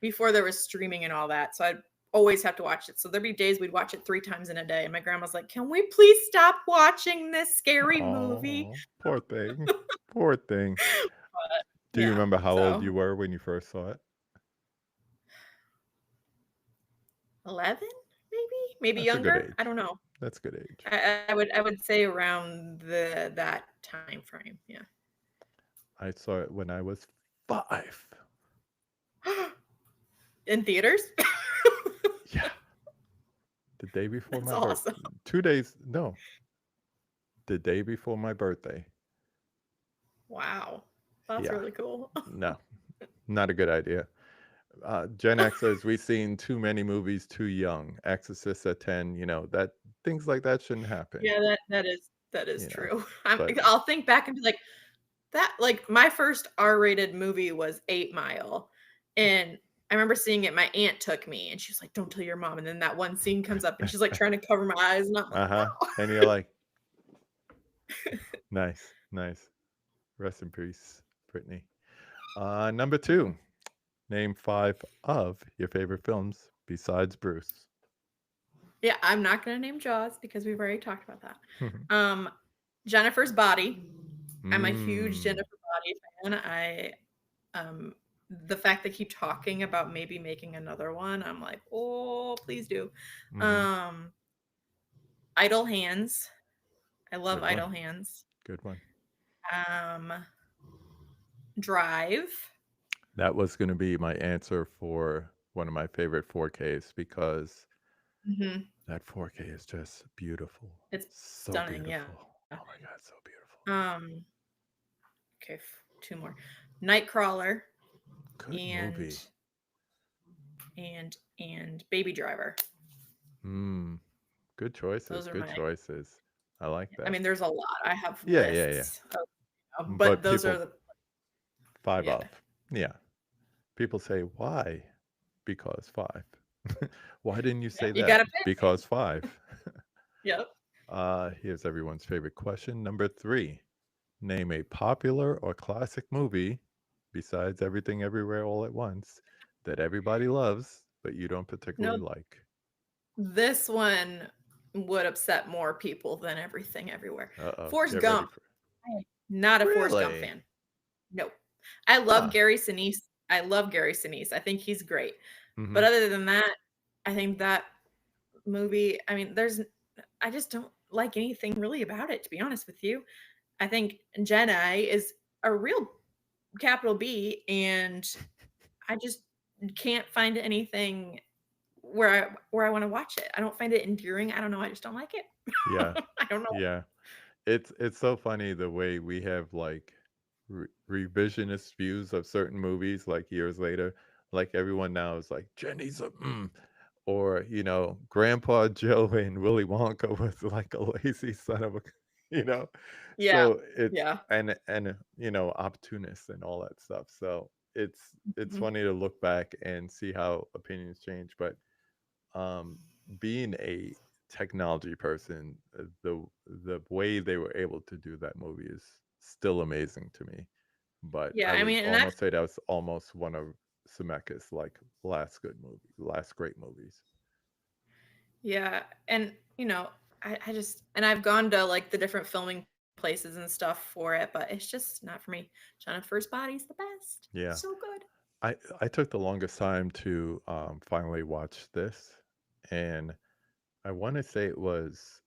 before there was streaming and all that. So I'd always have to watch it. So there'd be days we'd watch it 3 times in a day, and my grandma's like, "Can we please stop watching this scary movie?" Oh, poor thing. Poor thing. But Do you yeah, remember how old so you were when you first saw it? 11, maybe? Maybe That's a good younger? I age. don't know. That's a good age. I would say around that time frame, yeah. I saw it when I was 5. In theaters? Yeah. The day before That's my birth awesome. 2 days no, the day before my birthday. Wow. That's Yeah. really cool. No, not a good idea. Gen Xers, we've seen too many movies too young. Exorcist at 10, that things like that shouldn't happen, Yeah, that is you know. true. But I'll think back and be like, that like, my first R-rated movie was 8 Mile, and I remember seeing it, my aunt took me, and she was like, "Don't tell your mom," and then that one scene comes up, and she's, like, trying to cover my eyes, and I'm like, uh-huh. "No." And you're like, nice, nice. Rest in peace, Brittany. Number 2. Name 5 of your favorite films besides Bruce. Yeah, I'm not gonna name Jaws because we've already talked about that. Um, Jennifer's Body. I'm a huge Mm. Jennifer Body fan. The fact they keep talking about maybe making another one, I'm like, "Oh, please do." Mhm. Um, Idle Hands. I love Good one. Idle Hands. Good one. Um, Drive. That was gonna be my answer for one of my favorite 4Ks because Mhm. that 4K is just beautiful. It's So stunning, yeah. beautiful. Oh my god, so beautiful. Okay, 2 more. Nightcrawler Good and movie. Baby Driver. Mm. Good choices. Those are Good my choices. I like I that. mean, there's a lot. I have Yeah, yeah, yeah. lists but But those are people the 5 yeah. of. Yeah. People say why? Because 5. Why didn't you Yep, say you that? gotta pick. Because 5. Yep. Here's everyone's favorite question. Number 3. Name a popular or classic movie besides Everything Everywhere All at Once that everybody loves, but you don't particularly No, like. this one would upset more people than Everything Everywhere. Uh-oh. Forrest Get ready Gump. for I am not a Forrest Gump Really? fan. No. I love Huh. Gary Sinise. I love Gary Sinise. I think he's great. But Mhm. other than that, I think that movie, I mean, I just don't like anything really about it, to be honest with you. I think Jenna is a real capital B, and I just can't find anything where I wanna watch it. I don't find it endearing. I don't know, I just don't like it. Yeah. I don't know. Yeah. It's so funny the way we have like revisionist views of certain movies like years later. Like everyone now is like Jenny's a or Grandpa Joe and Willy Wonka was like a lazy son of a you know. Yeah. So it's Yeah. and opportunists and all that stuff. So it's Mhm. funny to look back and see how opinions change. But um, being a technology person, the way they were able to do that movie is still amazing to me. But Yeah, I I would mean, and that's almost say that was almost one of Zemeckis' like last great movies. yeah, and, I just and I've gone to, like, the different filming places and stuff for it, but it's just not for me. Jennifer's Body's the best. Yeah, So good. I took the longest time to finally watch this, and I want to say it was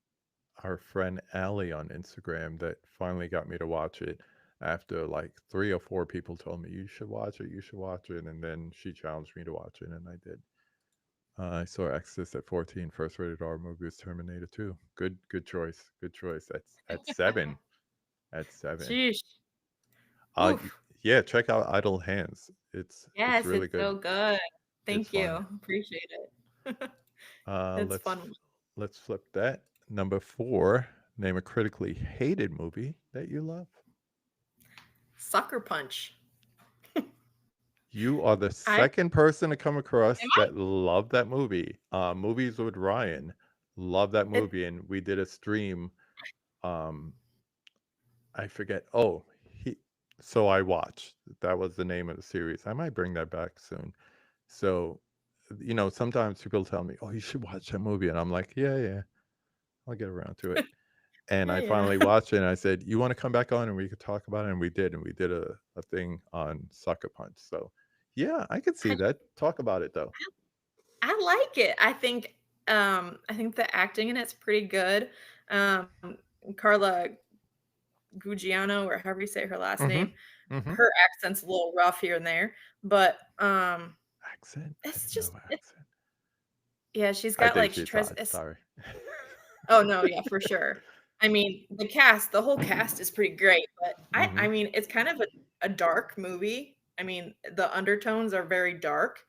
our friend Allie on Instagram that finally got me to watch it after like 3 or 4 people told me you should watch it, you should watch it, and then she challenged me to watch it, and I did. I saw Exorcist at 14. First rated R movie was Terminator 2. Good choice. Good choice. That's at 7. At 7. Sheesh. Uh, y- Oof. yeah, check out Idle Hands. It's Yes, really it's good. so good. It's Thank you. fun. Appreciate it. Uh, It's let's fun. let's flip that. Number 4. Name a critically hated movie that you love. Sucker Punch. You are the I second person to come across am I? that loved that movie. Movies with Ryan, love that It movie, and we did a stream. Um, I forget. Oh, he. So I watched. That was the name of the series. I might bring that back soon. So sometimes people tell me, "Oh, you should watch that movie," and I'm like, "Yeah, yeah, I'll get around to it." And Yeah, I yeah. finally watched it, and I said, "You want to come back on and we could talk about it?" And we did, and we did a thing on Sucker Punch. So, yeah, I could see I that. Talk about it though. I like it. I think the acting in it's pretty good. Um, Carla Guggiano, or however you say her last Mhm. name, Mhm. her accent's a little rough here and there, but, Accent? I it's didn't know just it's accent. yeah, she's I got, think like she she's tries hot. it's Sorry. oh, no, yeah, for sure. I mean, the whole cast is pretty great, but I Mhm. mean, it's kind of a dark movie. I mean, the undertones are very dark,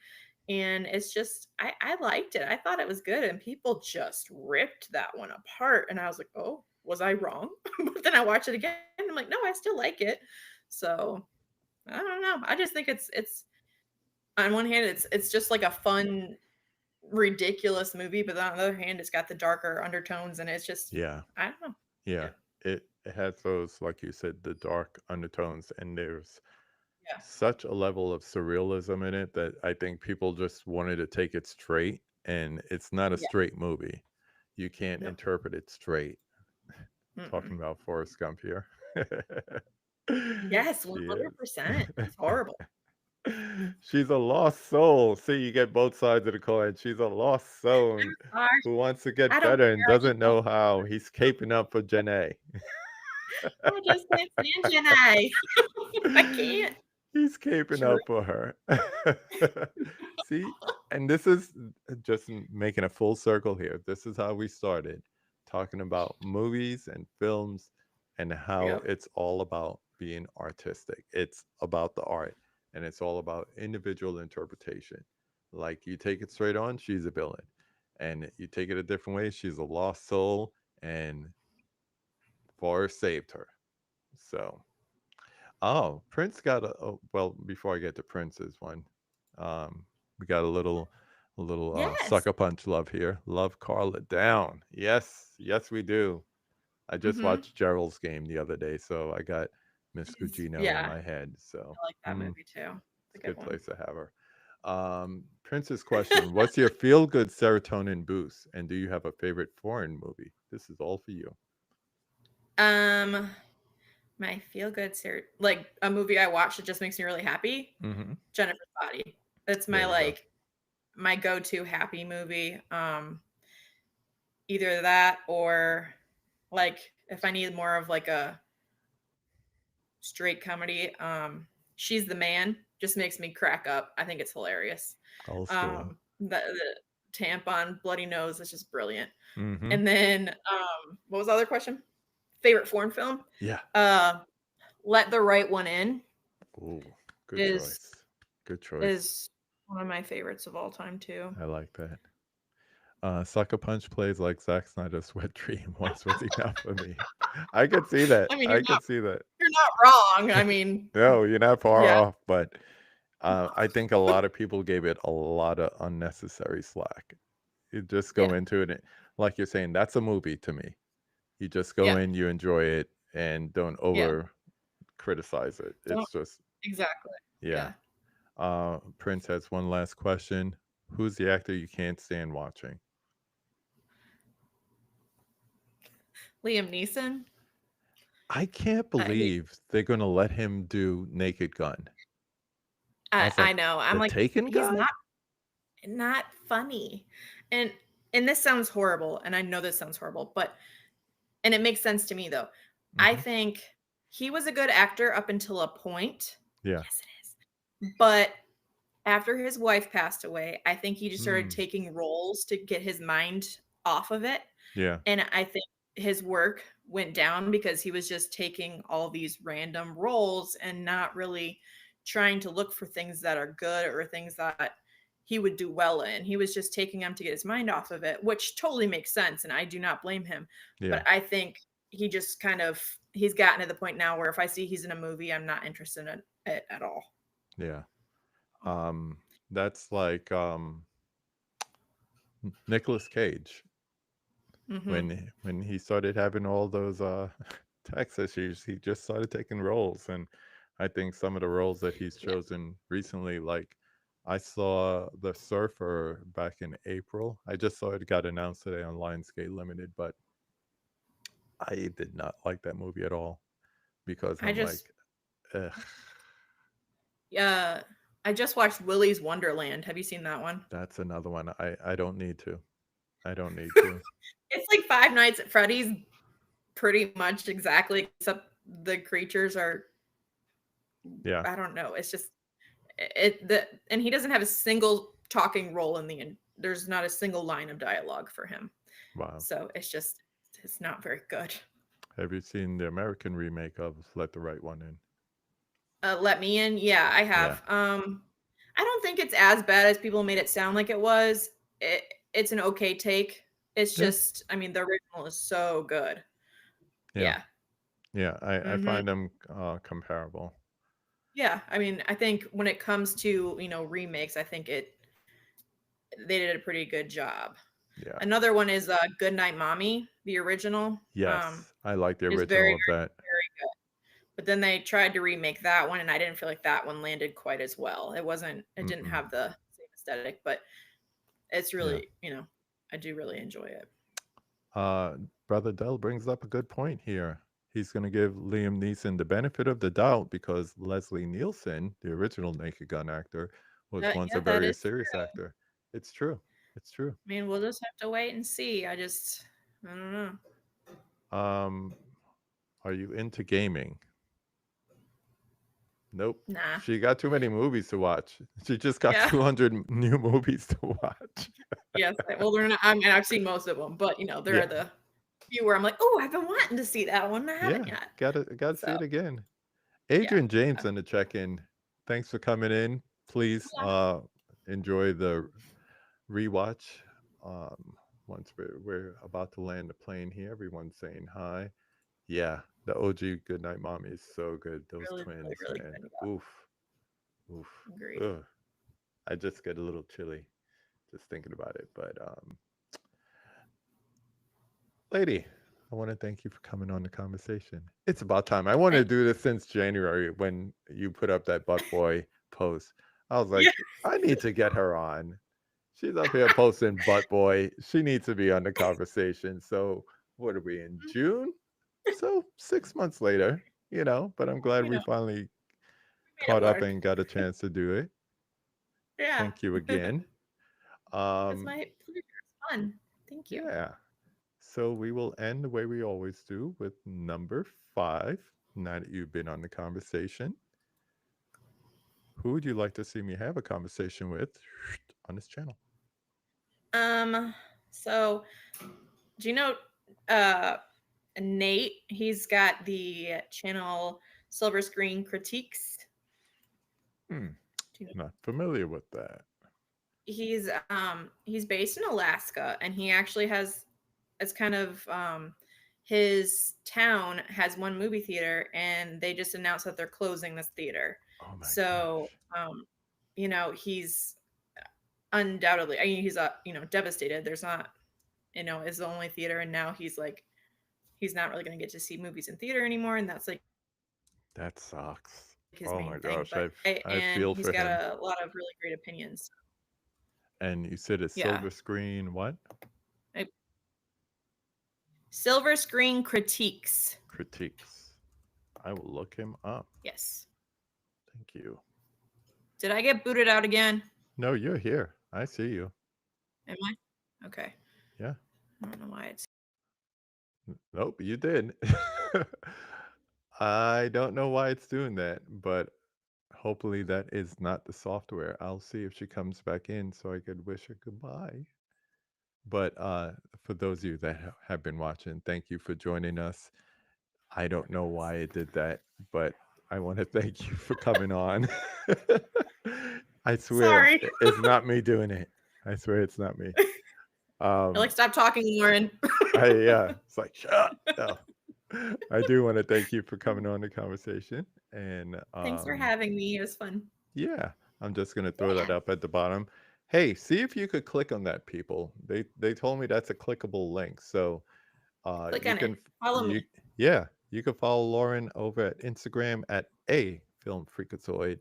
and it's just I liked it. I thought it was good, and people just ripped that one apart, and I was like, "Oh, was I wrong?" But then I watched it again, and I'm like, "No, I still like it." So, I don't know. I just think it's on one hand, it's just like a fun, ridiculous movie, but on the other hand, it's got the darker undertones, and it's just Yeah. I don't know. Yeah. Yeah, It has those, like you said, the dark undertones, and there's yeah, such a level of surrealism in it that I think people just wanted to take it straight, and it's not a yeah. straight movie. You can't No. interpret it straight. Mm-mm. Talking about Forrest Gump here. Yes, She is. 100%. It's horrible. She's a lost soul. See, you get both sides of the coin. She's a lost soul I'm sorry. who wants to I get don't better and care. I just doesn't don't know how. He's caping up for Janae. I just can't stand Janae. I can't. He's caping True. up for her. See, and this is just making a full circle here. This is how we started talking about movies and films and how Yep. it's all about being artistic. It's about the art and it's all about individual interpretation. Like you take it straight on, she's a villain. And you take it a different way, she's a lost soul and Forrest saved her. So oh, Prince got a oh, well, before I get to Prince's one, we got a little Yes. sucker punch love here. Love Carla down. Yes, yes, we do. I just Mhm. watched Gerald's game the other day, so I got Miss She's Gugino in yeah, my head. So I like that movie too. It's a it's a good good one. place to have her. Prince's question: what's your feel-good serotonin boost, and do you have a favorite foreign movie? This is all for you. Um, my feel good like a movie I watched that just makes me really happy, Hmm. Jennifer's Body. It's my, There you go. like, my go-to happy movie. Either that or, like, if I need more of, like, a straight comedy, She's the Man just makes me crack up. I think it's hilarious. Old school. The tampon bloody nose is just brilliant. Hmm. And then, what was the other question? Favorite foreign film? Yeah. Uh, Let the Right One In Ooh, good is choice. Good choice. is one of my favorites of all time too. I like that. Sucker Punch plays like Zack Snyder's Wet Dream once was enough for me. I could see that. I mean, I could see that. you're not wrong. I mean, No, you're not far yeah, off, but I think a lot of people gave it a lot of unnecessary slack. You just go yeah, into it, like you're saying, that's a movie to me. You just go yeah, in, you enjoy it, and don't yeah. over criticize it. Don't It's just, exactly. yeah. Yeah. Prince has one last question. Who's the actor you can't stand watching? Liam Neeson. I can't He believe they're gonna let him do Naked Gun. I was I like, know. I'm the like, Taken he's guy? not funny. And and this sounds horrible, and I know this sounds horrible, but and it makes sense to me though. I Mhm. think he was a good actor up until a point. Yeah. Yes, it is. But after his wife passed away, I think he just started Mm. taking roles to get his mind off of it. Yeah. And I think his work went down because he was just taking all these random roles and not really trying to look for things that are good or things that he would do well in. He was just taking them to get his mind off of it, which totally makes sense. And I do not blame him. Yeah. But I think he just kind of he's gotten to the point now where if I see he's in a movie, I'm not interested in it at all. Yeah. That's like Nicolas Cage Hmm. when he started having all those tax issues, he just started taking roles, and I think some of the roles that he's Yeah. chosen recently, like I saw The Surfer back in April. I just saw it got announced today on Lionsgate Limited, but I did not like that movie at all because I I'm just like, ugh, uh I just watched Willy's Wonderland. Have you seen that one? that's another one. I don't need to. I don't need to. It's like Five Nights at Freddy's pretty much exactly, except the creatures are, Yeah. I don't know. It's just it the and he doesn't have a single talking role in there's not a single line of dialogue for him. Wow. So it's not very good. Have you seen the American remake of Let the Right One In? Let Me In. Yeah, I Yeah. have. I don't think it's as bad as people made it sound like it was. It's an okay take. It's Yeah. just, I mean, the original is so good. Yeah. Yeah. Yeah. I Mhm. find them comparable. Yeah, I mean, I think when it comes to, remakes, I think they did a pretty good job. Yeah. Another one is Goodnight Mommy, the original. Yes. I like the Is original very, of that. very good. But then they tried to remake that one, and I didn't feel like that one landed quite as well. It didn't Mm-mm. have the same aesthetic, but it's Yeah. really, I do really enjoy it. Uh, Brother Dell brings up a good point here. He's going to give Liam Neeson the benefit of the doubt because Leslie Nielsen, the original Naked Gun actor, was once a Yeah, that very is serious true. actor. It's true. It's true. I mean, we'll just have to wait and see. I don't know. Um, are you into gaming? Nope. Nah. She got too many movies to watch. She just got Yeah. 200 new movies to watch. Yes. Well, they're not. I mean, I've seen most of them, but there are Yeah. the few where I'm like, oh, I've been wanting to see that one. I haven't Yeah. yet. Gotta So see it again. yeah. Adrian James on the check-in. Thanks for coming in. Please enjoy the rewatch. Um, once we're about to land the plane here, everyone's saying hi. Yeah, the OG Goodnight Mommy is so good. Those Really, really, twins, really man. good. Oof, oof. Yeah, agreed. Ugh. I just get a little chilly just thinking about it. But lady, I want to thank you for coming on the conversation. It's about time. I wanted to Thank do this since January when you put up that butt boy post. I was you. like, I need to get her on. She's up here posting butt boy. She needs to be on the conversation. So what are we in June? So 6 months later, but I'm glad You we know, finally we made it caught up work. and got a chance to do it. Yeah. Thank you again. It's Um, my pleasure. It's fun. Thank you. yeah. So we will end the way we always do with number 5. Now that you've been on the conversation, who would you like to see me have a conversation with on this channel? Um, so do you know uh Nate? He's got the channel Silver Screen Critiques. Hmm, Do you know? not familiar with that. He's based in Alaska, and he actually has, it's kind of his town has one movie theater, and they just announced that they're closing this theater. Oh my So gosh. he's undoubtedly, I mean, he's devastated. There's not, is the only theater, and now he's like, he's not really going to get to see movies in theater anymore, and that's like his main thing. That But sucks. Oh and my he's gosh. got I a feel lot for of him. really great opinions. And you said it's Yeah. silver screen what? I, Silver Screen Critiques. Critiques. I will look him up. Yes. Thank you. Did I get booted out again? No, you're here. I see you. Am I? Okay. Yeah. I don't know why it's. Nope, you did. I don't know why it's doing that, but hopefully that is not the software. I'll see if she comes back in so I could wish her goodbye. But for those of you that have been watching, thank you for joining us. I don't know why it did that, but I want to thank you for coming on. I swear Sorry. it's not me doing it. I swear it's not me. You're like, Um, stop talking, Lauren. it's like shut up. No. I do want to thank you for coming on the conversation, and Thanks for having me. It was fun. yeah, I'm just gonna throw that Yeah. up at the bottom. Hey, see if you could click on that, people. They told me that's a clickable link, so Click you on it. can Follow you me. yeah, you can follow Lauren over at Instagram at a Film Freakazoid.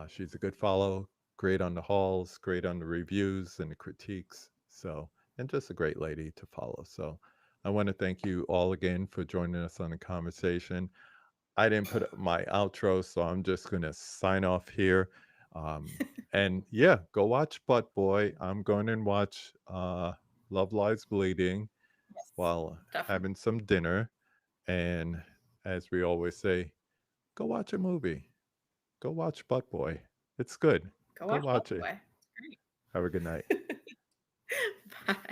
She's a good follow. great on the hauls, great on the reviews and the critiques. So, and just a great lady to follow. So, I want to thank you all again for joining us on the conversation. I didn't put up my outro, so I'm just going to sign off here. Um, and yeah, go watch Butt Boy. I'm going and watch Love Lies Bleeding Yes, while definitely. having some dinner. And as we always say, go watch a movie. Go watch Butt Boy. It's good. Go Go watch Butt watch it. Boy. It's Have a good night. great. Bye.